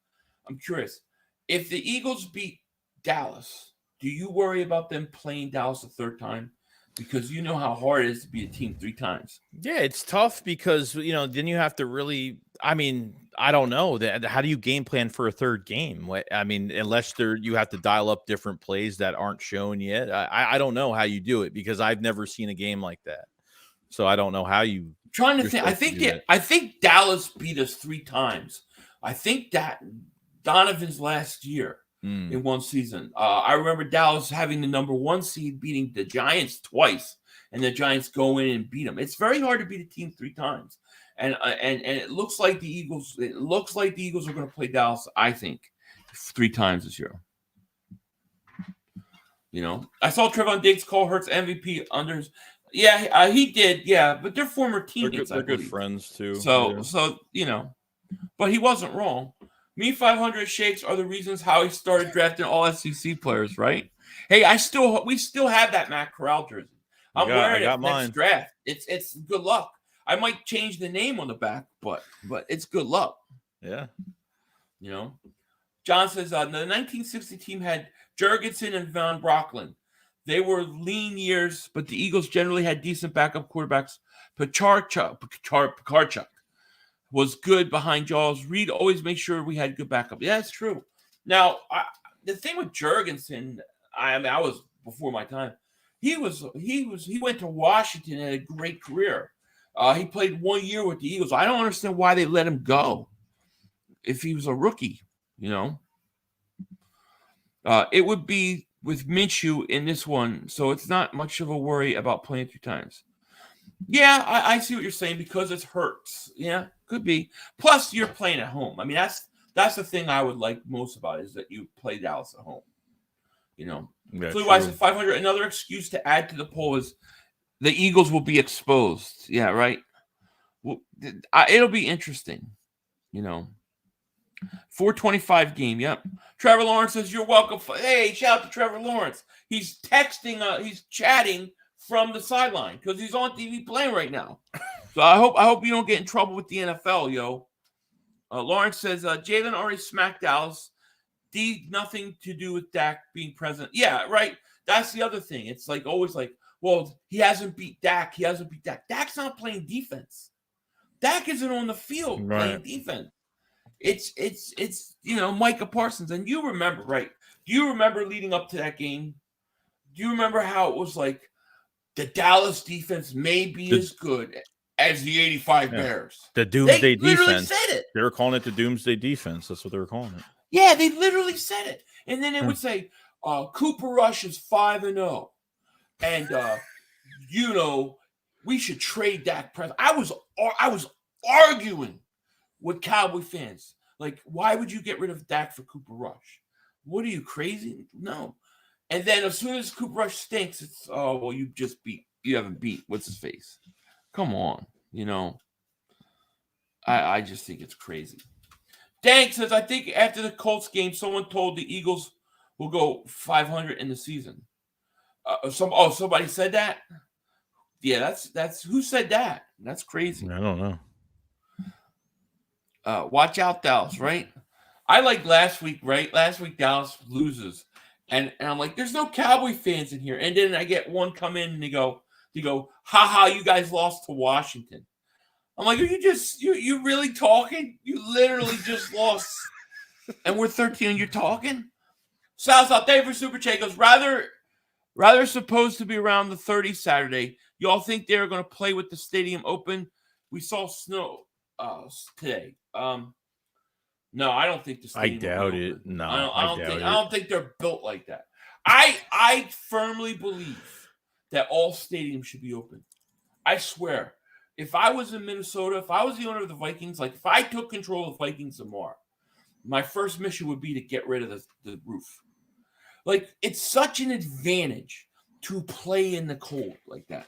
I'm curious. If the Eagles beat Dallas, do you worry about them playing Dallas a third time? Because you know how hard it is to beat a team 3 times. Yeah, it's tough because, then you have to really, I don't know. How do you game plan for a third game? I mean, unless you have to dial up different plays that aren't shown yet. I don't know how you do it because I've never seen a game like that. So I don't know how you. I'm trying to think. I think Dallas beat us 3 times. I think that Donovan's last year. In one season. I remember Dallas having the number 1 seed beating the Giants twice, and the Giants go in and beat them. It's very hard to beat a team 3 times. And it looks like the Eagles are going to play Dallas, I think, 3 times this year. I saw Trevon Diggs call Hurts MVP unders. Yeah, he did. Yeah, but they're former teammates. They're good friends too. So but he wasn't wrong. Me 500 shakes are the reasons how he started drafting all SEC players, right? Hey, we still have that Matt Corral jersey. I'm wearing it next draft. It's good luck. I might change the name on the back, but it's good luck. Yeah. John says the 1960 team had Jurgensen and Von Brocklin. They were lean years, but the Eagles generally had decent backup quarterbacks. Pikarchuk was good behind Jaws. Reed always made sure we had good backup. Yeah, that's true. Now, the thing with Jurgensen, I was before my time. He went to Washington and had a great career. He played 1 year with the Eagles. I don't understand why they let him go if he was a rookie, It would be with Minshew in this one, so it's not much of a worry about playing 3 times. Yeah, I see what you're saying because it hurts. Yeah, could be. Plus, you're playing at home. I mean, that's the thing I would like most about it is that you play Dallas at home. Wise at 500. Another excuse to add to the poll is the Eagles will be exposed. Yeah, right. Well, it'll be interesting. 4:25 game. Yep. Trevor Lawrence says, "You're welcome." Hey, shout out to Trevor Lawrence. He's texting. He's chatting from the sideline because he's on TV playing right now. So I hope you don't get in trouble with the NFL, yo. Lawrence says, Jalen already smacked Dallas. Nothing to do with Dak being present. Yeah, right. That's the other thing. It's like always like, well, he hasn't beat Dak. Dak's not playing defense. Dak isn't on the field playing defense. It's Micah Parsons. And you remember, right? Do you remember leading up to that game? Do you remember how it was like the Dallas defense may be as good as the 85 Bears? The Doomsday They literally defense. said it. They were calling it the Doomsday defense. That's what they were calling it. Yeah, they literally said it. And then it would say, Cooper Rush is 5-0. And, we should trade Dak Prescott. I was arguing with Cowboy fans. Like, why would you get rid of Dak for Cooper Rush? What are you, crazy? No. And then as soon as Cooper Rush stinks, it's, you haven't beat what's his face. Come on. I just think it's crazy. Dank says, I think after the Colts game, someone told the Eagles will go 500 in the season. Somebody said that? Yeah, that's who said that? That's crazy. I don't know. Watch out, Dallas, right? I like last week, right? Last week, Dallas loses. And I'm like, there's no Cowboy fans in here. And then I get one come in and they go, haha, you guys lost to Washington. I'm like, are you really talking? You literally just lost. And we're 13 and you're talking? Sal's out there for Super Chat goes, rather supposed to be around the 30 Saturday. Y'all think they're going to play with the stadium open? We saw snow today. No, I don't think the stadium. I doubt it. No, I don't think they're built like that. I firmly believe that all stadiums should be open. I swear. If I was in Minnesota, if I was the owner of the Vikings, like if I took control of the Vikings tomorrow, my first mission would be to get rid of the roof. Like, it's such an advantage to play in the cold like that,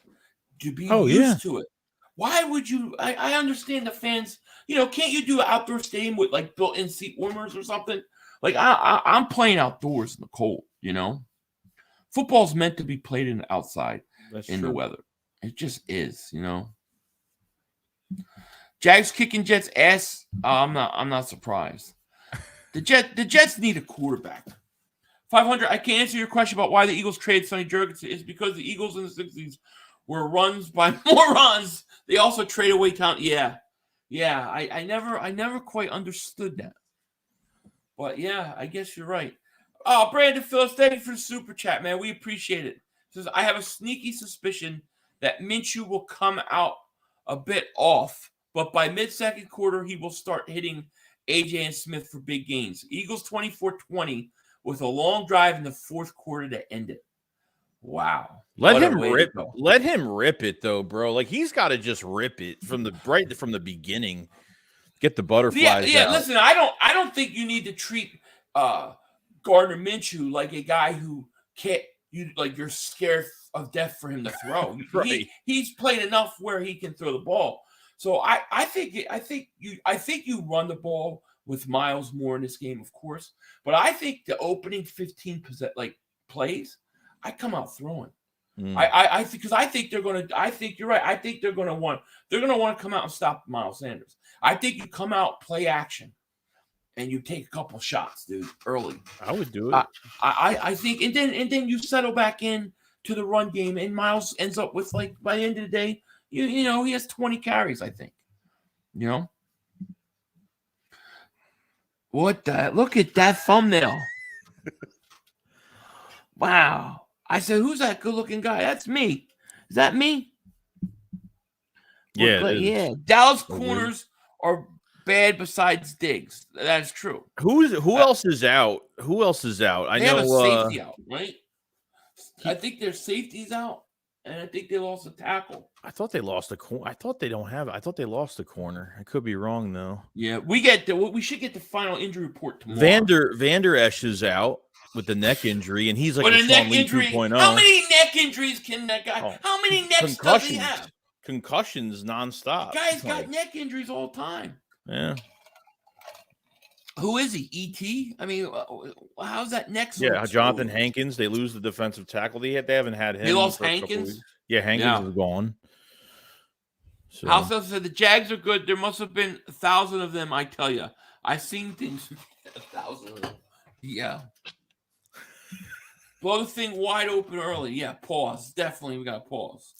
to be used to it. Why would you? I understand the fans. Can't you do an outdoor stadium with like built-in seat warmers or something? Like I'm playing outdoors in the cold. Football's meant to be played outside in the weather. It just is. Jags kicking Jets ass. I'm not surprised. The Jets need a quarterback. 500. I can answer your question about why the Eagles traded Sonny Jurgensen. It's because the Eagles in the 60s were runs by morons. They also trade away talent. Yeah. I never quite understood that. But yeah, I guess you're right. Oh, Brandon Phillips, thank you for the super chat, man. We appreciate it. Says, I have a sneaky suspicion that Minshew will come out a bit off, but by mid-second quarter, he will start hitting AJ and Smith for big gains. Eagles 24-20 with a long drive in the fourth quarter to end it. Wow. Let him rip it though, bro. Like, he's got to just rip it from the beginning. Get the butterflies out. Listen, I don't think you need to treat Gardner Minshew like a guy who can't you're scared of death for him to throw. Right. He's played enough where he can throw the ball. So I think you run the ball with Miles more in this game, of course. But I think the opening 15 plays, I come out throwing. I think they're gonna. I think you're right. I think they're gonna want to come out and stop Miles Sanders. I think you come out, play action, and you take a couple shots, dude, early. I would do it. I think, and then you settle back in to the run game, and Miles ends up with by the end of the day, he has 20 carries. I think, What the? Look at that thumbnail. Wow. I said, who's that good-looking guy? That's me. Is that me? Yeah. Yeah. Dallas corners are bad besides Diggs. That's true. Who else is out? Who else is out? They have a safety out, right? I think their safety's out, and I think they lost a tackle. I thought they lost a corner. I thought they lost a corner. I could be wrong though. Yeah, we should get the final injury report tomorrow. Vander Esch is out with the neck injury, and he's like a neck Sean Lee injury. 2.0. How many neck injuries can that guy? Oh. How many necks does he have? Concussions nonstop. Guy's got neck injuries all the time. Yeah. Who is he? E.T.? I mean, how's that next? Yeah, Jonathan Hankins. They lose the defensive tackle. They haven't had him. They lost for a couple Hankins? weeks. Yeah, Hankins is gone. So. House Elf said the Jags are good. There must have been 1,000 of them, I tell you. I've seen things. 1,000 of them. Yeah. Blow the thing wide open early. Yeah, pause. Definitely, we got to pause.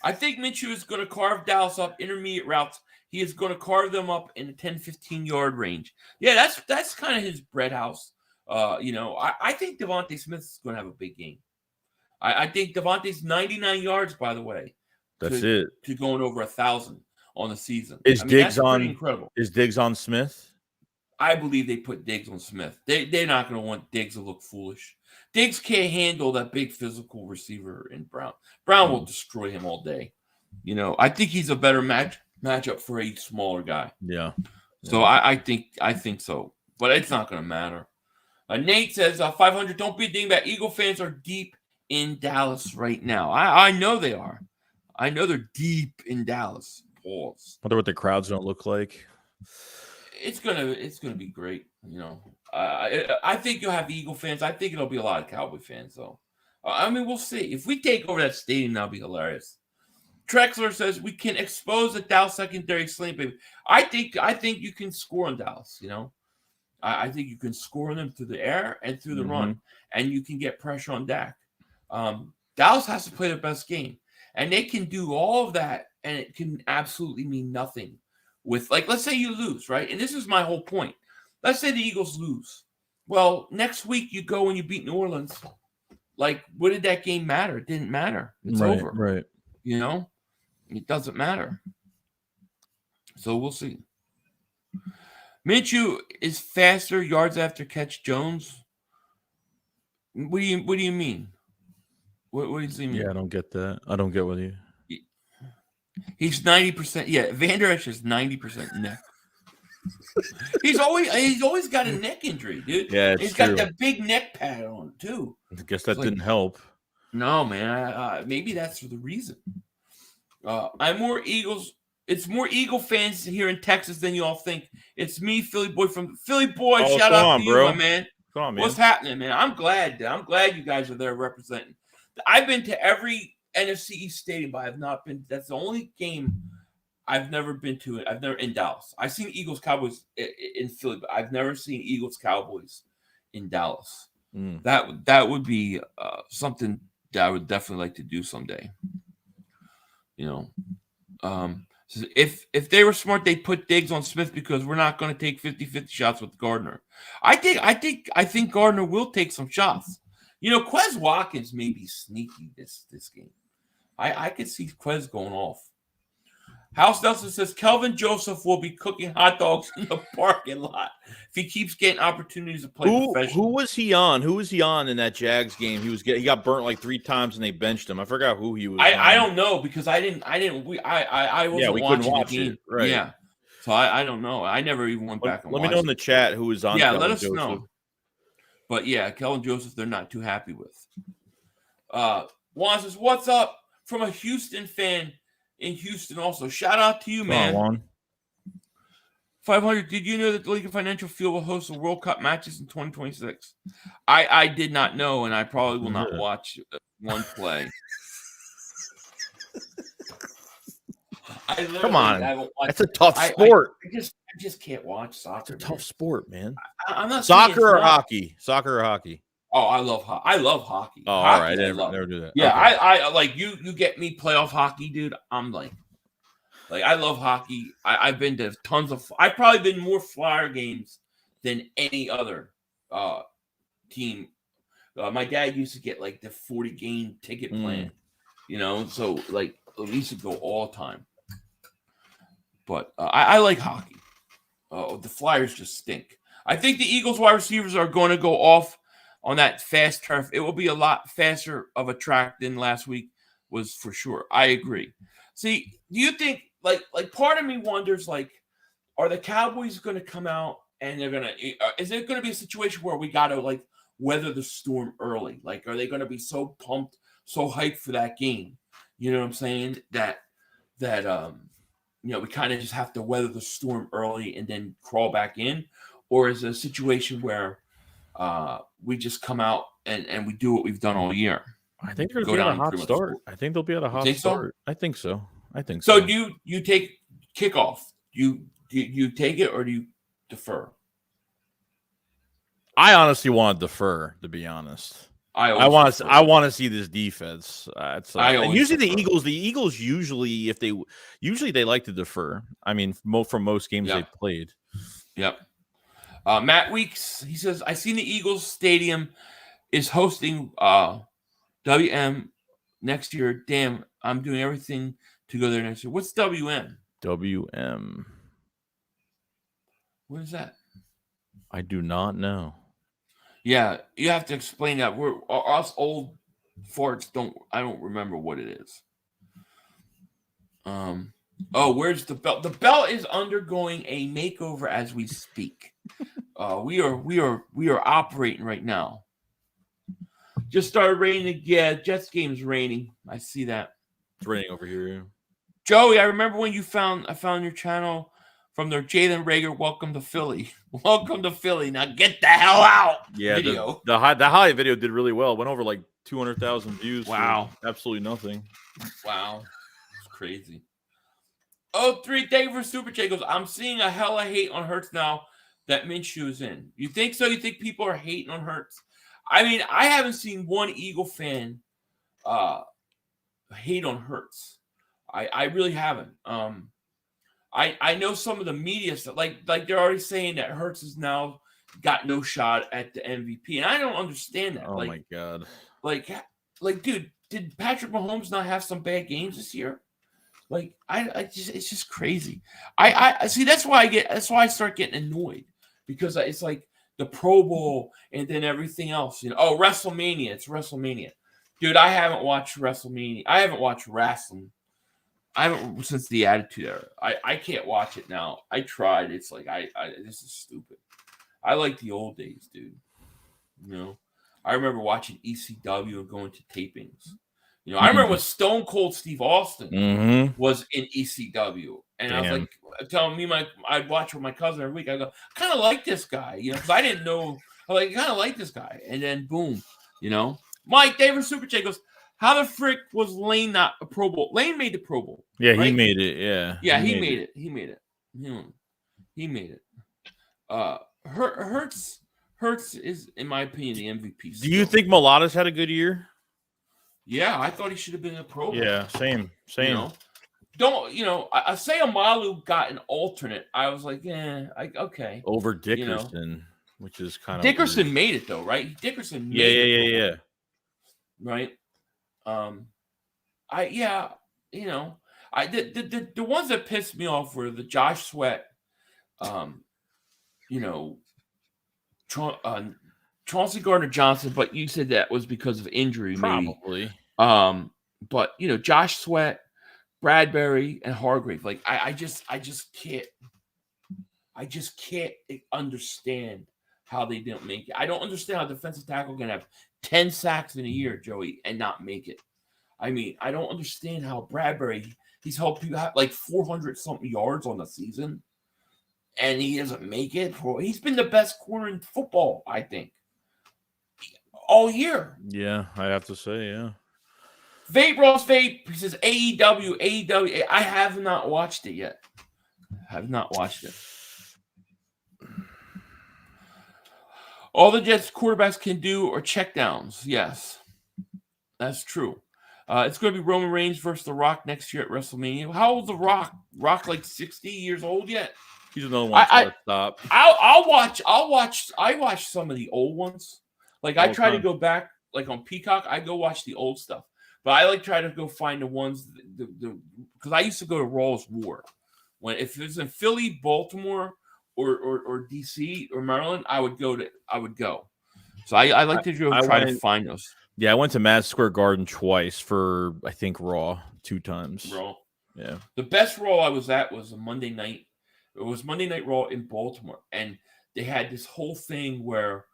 I think Minshew is going to carve Dallas up intermediate routes. He is going to carve them up in the 10, 15-yard range. Yeah, that's kind of his bread house. I think Devontae Smith is going to have a big game. I think Devontae's 99 yards, by the way. That's it. To going over 1,000 on the season. Is Diggs on? Incredible. Is Diggs on Smith? I believe they put Diggs on Smith. They're not going to want Diggs to look foolish. Diggs can't handle that big physical receiver in Brown. Brown will destroy him all day. I think he's a better matchup for a smaller guy. Yeah. So I think so, but it's not going to matter. Nate says 500. Don't be a dingbat. Eagle fans are deep in Dallas right now. I know they are. I know they're deep in Dallas. Pause. Wonder what the crowd's gonna look like. It's gonna be great. I think you'll have Eagle fans. I think it'll be a lot of Cowboy fans though. We'll see. If we take over that stadium, that'll be hilarious. Trexler says we can expose the Dallas secondary sling, baby. I think you can score on Dallas. I think you can score on them through the air and through the run, and you can get pressure on Dak. Dallas has to play their best game. And they can do all of that, and it can absolutely mean nothing with, let's say you lose, right? And this is my whole point. Let's say the Eagles lose. Well, next week you go and you beat New Orleans. What did that game matter? It didn't matter. It's over. Right. It doesn't matter. So we'll see. Minshew is faster yards after catch Jones. What do you mean? What do you mean? Yeah, I don't get that. I don't get what you. He's 90%. Yeah, Vander Esch is 90% neck. he's always got a neck injury, dude. Yeah, he's got that big neck pad on too. I guess that didn't help. No, man. Maybe that's for the reason. I'm more Eagles. It's more Eagle fans here in Texas than you all think. It's me, Philly boy from Philly boy. Shout out to you, my man. Come on, man. What's happening, man? I'm glad you guys are there representing. I've been to every NFC East stadium, but I've not been. That's the only game I've never been to. I've never in Dallas. I've seen Eagles Cowboys in Philly, but I've never seen Eagles Cowboys in Dallas. That would be something that I would definitely like to do someday. If they were smart, they'd put Diggs on Smith because we're not going to take 50-50 shots with Gardner. I think Gardner will take some shots. Quez Watkins may be sneaky this game. I could see Quez going off. House Nelson says Kelvin Joseph will be cooking hot dogs in the parking lot if he keeps getting opportunities to play professional. Who was he on? Who was he on in that Jags game? He got burnt 3 times and they benched him. I forgot who he was. I don't know because I wasn't watching the game. It, right? Yeah, so I don't know. I never even went back and let me know in the chat who was on. Yeah, Kelvin let us Joseph. know. But yeah, Kelvin Joseph, they're not too happy with. Juan says, "What's up?" From a Houston fan in Houston. Also, shout out to you, man. Come on, 500. Did you know that the Lincoln Financial Field will host the World Cup matches in 2026? I did not know, and I probably will not watch one play. Come on, that's a tough sport. I just can't watch soccer. It's a tough sport, man. I'm not soccer or hockey. Soccer or hockey. Oh, I love hockey. Oh, all right. I never do that. Yeah, okay. I like you get me playoff hockey, dude. I'm like I love hockey. I've been to tons of. I've probably been more Flyer games than any other team. My dad used to get the 40 game ticket plan, so we used to go all the time. But I like hockey. The Flyers just stink. I think the Eagles wide receivers are going to go off on that fast turf. It will be a lot faster of a track than last week was for sure. I agree. See, do you think part of me wonders are the Cowboys going to come out and they're going to is it going to be a situation where we got to weather the storm early? Are they going to be so pumped, so hyped for that game? You know what I'm saying? That we kind of just have to weather the storm early and then crawl back in, or is it a situation where we just come out and we do what we've done all year? I think they're going to be at a hot start. I think they'll be at a hot start. I think so. So do you take kickoff? You take it or do you defer? I honestly want to defer, to be honest. I want to see this defense. And usually the Eagles usually they like to defer. I mean, from most games they've played. Yep. Matt Weeks, he says, I seen the Eagles Stadium is hosting WM next year. Damn, I'm doing everything to go there next year. What's WM? WM. What is that? I do not know. Yeah, you have to explain that. Us old farts I don't remember what it is. Where's the belt? The belt is undergoing a makeover as we speak. We are operating right now. Just started raining. Yeah, Jets game's raining. I see that. It's raining over here. Joey, I remember when I found your channel from their Jalen Rager Welcome to Philly. Welcome to Philly. Now get the hell out. Yeah, video. The highlight video did really well. It went over like 200,000 views. Wow. Absolutely nothing. Wow. It's crazy. Oh, 3 thank you for Super Chat goes, I'm seeing a hella hate on Hurts now that Minshew is in. You think so? You think people are hating on Hurts? I mean, I haven't seen one Eagle fan hate on Hurts. I really haven't. I know some of the media stuff, like they're already saying that Hurts has now got no shot at the MVP, and I don't understand that. Oh my god! Like, dude, did Patrick Mahomes not have some bad games this year? Like, it's just crazy. I see. That's why I start getting annoyed, because it's like the Pro Bowl and then everything else. Oh, WrestleMania. It's WrestleMania, dude. I haven't watched WrestleMania. I haven't watched wrestling. I haven't since the Attitude Era. I can't watch it now. I tried. It's like this is stupid. I like the old days, dude. I remember watching ECW and going to tapings. I remember when Stone Cold Steve Austin was in ECW, and I was like telling I'd watch with my cousin every week. I go, I kind of like this guy, because I didn't know. I kind of like this guy, and then boom, Mike Davis Super Chat goes, how the frick was Lane not a Pro Bowl? Lane made the Pro Bowl. Yeah, right? He made it. Yeah. Yeah, he made it. He made it. Hurts is, in my opinion, the MVP. Do you think Mulata's had a good year? Yeah, I thought he should have been in a Pro Bowl. Yeah, same. I say Amalu got an alternate. I was like, okay. Over Dickerson, which is kind of Dickerson made it though, right? Dickerson made it. Yeah. Right. The ones that pissed me off were the Josh Sweat, Chauncey Gardner-Johnson, but you said that was because of injury, probably. Maybe. But Josh Sweat, Bradbury, and Hargrave. Like I just can't understand how they didn't make it. I don't understand how defensive tackle can have 10 sacks in a year, Joey, and not make it. I mean, I don't understand how Bradbury, he's helped you have like 400 something yards on the season, and he doesn't make it. He's been the best corner in football, I think, all year. Yeah, I have to say, yeah. Vape Ross Vape, he says AEW. I have not watched it yet. All the Jets quarterbacks can do are checkdowns. Yes, that's true. It's going to be Roman Reigns versus The Rock next year at WrestleMania. How old is The Rock? Rock like 60 years old yet? He's another one to stop. I watch some of the old ones. Like I try to go back, like on Peacock. I go watch the old stuff, but I try to go find the ones because I used to go to Raw's War if it was in Philly, Baltimore, or DC or Maryland. I would go. So I like to try to find those. Yeah, I went to Madison Square Garden twice for, I think, Raw 2 times. Raw. Yeah. The best Raw I was at was a Monday night. It was Monday Night Raw in Baltimore. And they had this whole thing where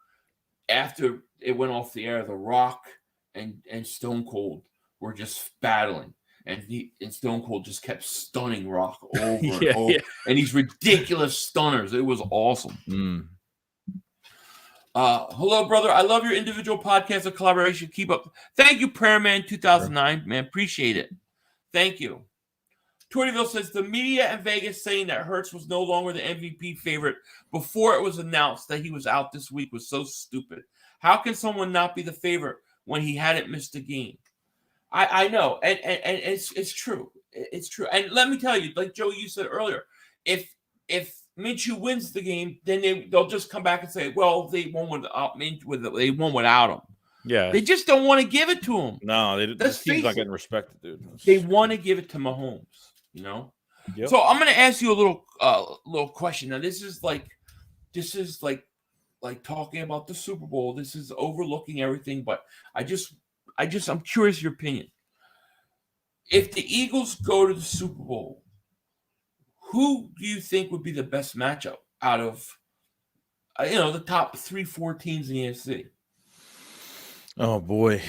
after it went off the air, The Rock and Stone Cold were just battling. And Stone Cold just kept stunning Rock over and over. Yeah. And these ridiculous stunners. It was awesome. Hello, brother. I love your individual podcast and collaboration. Keep up. Thank you, Prayer Man 2009. Man, appreciate it. Thank you. Tortyville says the media in Vegas saying that Hurts was no longer the MVP favorite before it was announced that he was out this week was so stupid. How can someone not be the favorite when he hadn't missed a game? I know, and it's true. It's true. And let me tell you, like Joey, you said earlier, if Minshew wins the game, then they'll just come back and say, well, they won without him. Yeah, they just don't want to give it to him. No, this team's not getting respected, dude. They want to give it to Mahomes. You know, yep. So I'm going to ask you a little question. Now, this is like talking about the Super Bowl. This is overlooking everything, but I'm curious your opinion. If the Eagles go to the Super Bowl, who do you think would be the best matchup out of the top 3-4 teams in the AFC? Oh boy,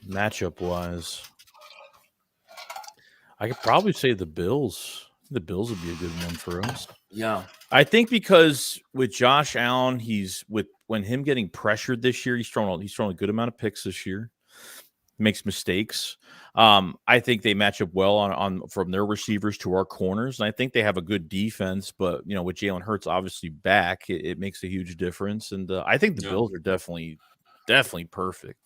matchup wise. I could probably say the Bills. The Bills would be a good one for us. Yeah. I think because with Josh Allen, when him getting pressured this year, he's thrown a good amount of picks this year. Makes mistakes. I think they match up well on from their receivers to our corners. And I think they have a good defense, but with Jalen Hurts obviously back, it makes a huge difference. And I think the Bills are definitely perfect.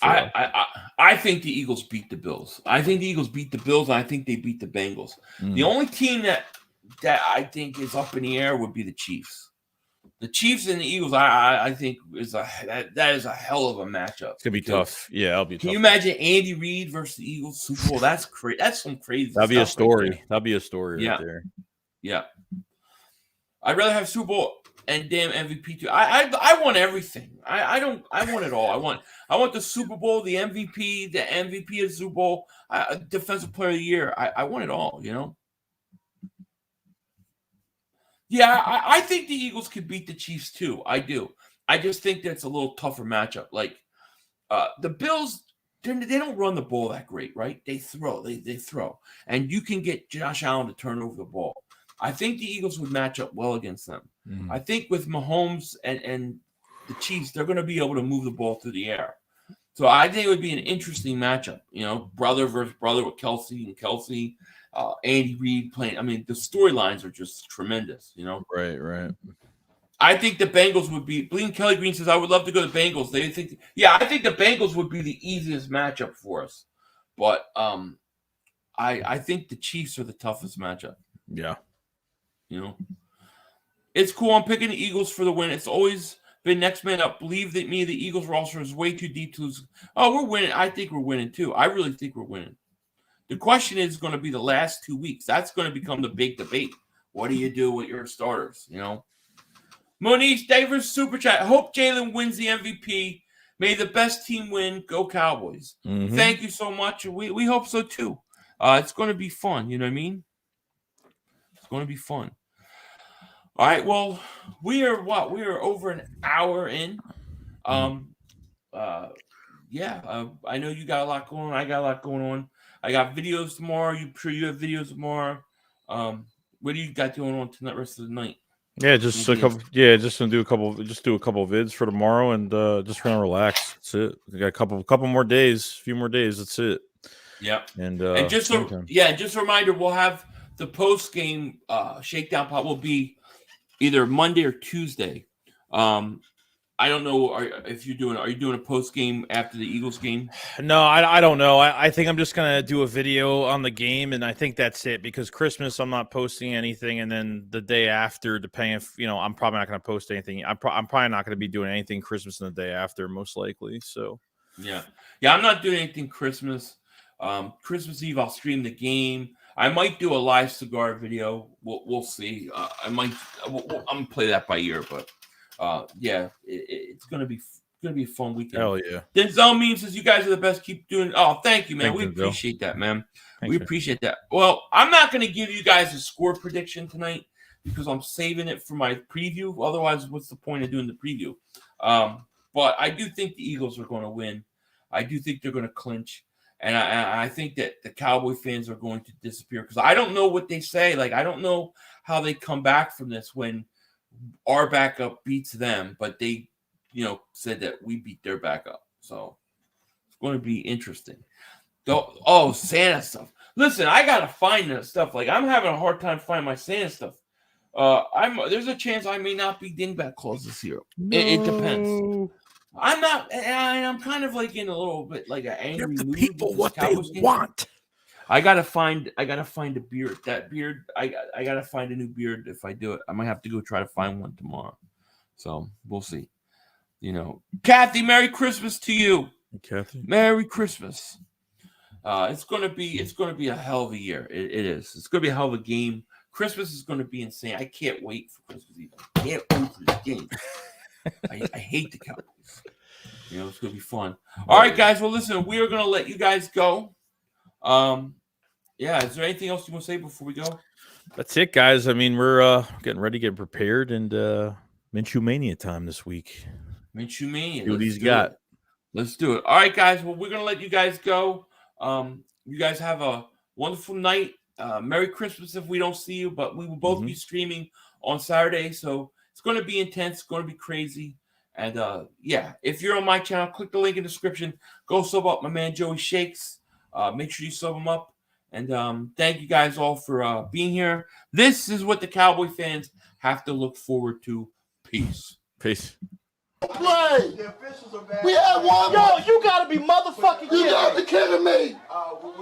I think the Eagles beat the Bills. I think the Eagles beat the Bills, and I think they beat the Bengals. The only team that I think is up in the air would be the Chiefs. The Chiefs and the Eagles, I think that is a hell of a matchup. It's gonna be tough. Yeah, it'll be tough. Can you imagine Andy Reid versus the Eagles Super Bowl? That's crazy. That's some crazy. That'd be a story. Right That'd be a story right there. Yeah. I'd rather have Super Bowl and damn MVP too. I want everything. I want it all. I want the Super Bowl, the MVP of the Super Bowl, Defensive Player of the Year. I want it all, Yeah, I think the Eagles could beat the Chiefs too. I do. I just think that's a little tougher matchup. Like the Bills, they don't run the ball that great, right? They throw. They throw. And you can get Josh Allen to turn over the ball. I think the Eagles would match up well against them. I think with Mahomes and the Chiefs, they're going to be able to move the ball through the air. So I think it would be an interesting matchup, brother versus brother with Kelsey, Andy Reid playing. I mean, the storylines are just tremendous, Right. I think the Bengals would be. Bleeding Kelly Green says, I would love to go to the Bengals. I think the Bengals would be the easiest matchup for us. But I think the Chiefs are the toughest matchup. Yeah. It's cool. I'm picking the Eagles for the win. It's always been next man up. Believe that the Eagles roster is way too deep to lose. Oh, we're winning. I think we're winning too. I really think we're winning. The question is going to be the last 2 weeks. That's going to become the big debate. What do you do with your starters? Moniz Davis super chat. Hope Jalen wins the MVP. May the best team win. Go Cowboys. Thank you so much. We hope so too. It's going to be fun. You know what I mean? It's going to be fun. All right. Well, we are over an hour in. I know you got a lot going on. I got a lot going on. I got videos tomorrow. I'm sure you have videos tomorrow. What do you got going on tonight, rest of the night? Yeah, just a couple. Yeah, just gonna do a couple of vids for tomorrow, and just gonna relax. That's it. We got a couple more days, a few more days. That's it. Yeah, and just a reminder, we'll have the post game shakedown pod will be either Monday or Tuesday. I don't know if you're doing. Are you doing a post game after the Eagles game? No, I don't know. I think I'm just gonna do a video on the game, and I think that's it. Because Christmas, I'm not posting anything, and then the day after, depending if I'm probably not gonna post anything. I'm probably not gonna be doing anything Christmas and the day after, most likely. So yeah, I'm not doing anything Christmas. Christmas Eve, I'll stream the game. I might do a live cigar video. We'll see. I'm gonna play that by ear, but. It's gonna be a fun weekend. Hell yeah! Denzel Meme says you guys are the best. Keep doing. Oh, thank you, man. We appreciate that, man. We appreciate that. Well, I'm not gonna give you guys a score prediction tonight because I'm saving it for my preview. Otherwise, what's the point of doing the preview? But I do think the Eagles are going to win. I do think they're going to clinch, and I think that the Cowboy fans are going to disappear because I don't know what they say. Like I don't know how they come back from this when our backup beats them, but they, said that we beat their backup. So it's going to be interesting. Oh, Santa stuff. Listen, I got to find that stuff. Like, I'm having a hard time finding my Santa stuff. There's a chance I may not be Dingbat Claus this year. No. It depends. I'm not, and I'm kind of like in a little bit like an angry mood. People what they want. I gotta find a beard. That beard, I gotta find a new beard. If I do it, I might have to go try to find one tomorrow. So we'll see. Kathy, Merry Christmas to you. Kathy, Merry Christmas. It's gonna be a hell of a year. It is. It's gonna be a hell of a game. Christmas is gonna be insane. I can't wait for Christmas Eve. I can't wait for this game. I hate the Cowboys. It's gonna be fun. All right, guys. Well, listen, we are gonna let you guys go. Is there anything else you want to say before we go? That's it, guys. I mean, we're getting ready, getting prepared, and Minshew Mania time this week. Minshew Mania. See what he's got. Let's do it. All right, guys. Well, we're gonna let you guys go. You guys have a wonderful night. Merry Christmas if we don't see you, but we will both be streaming on Saturday, so it's going to be intense. It's going to be crazy. And, if you're on my channel, click the link in the description. Go sub up my man JoeyShakes. Make sure you sub him up. And thank you guys all for being here. This is what the Cowboy fans have to look forward to. Peace. Peace. Play. We had one. Yo, you gotta be motherfucking kidding me. You gotta be kidding me.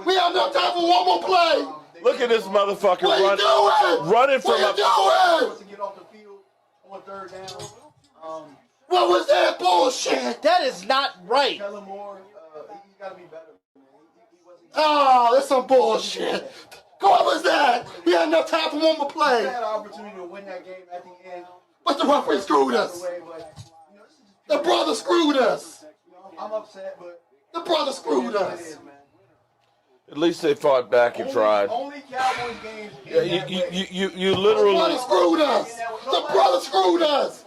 We have no time for one more play. Look at this motherfucker running from up. To get off the field on third down. What was that bullshit? That is not right. Tell him more. He's gotta be better. Oh, that's some bullshit. What was that? We had enough time for one more play. We had an opportunity to win that game at the end. But the referee screwed us. The brother screwed us. I'm upset, but the brother screwed us. At least they fought back and tried. Only Cowboys games. You literally. The brother screwed us. The brother screwed us.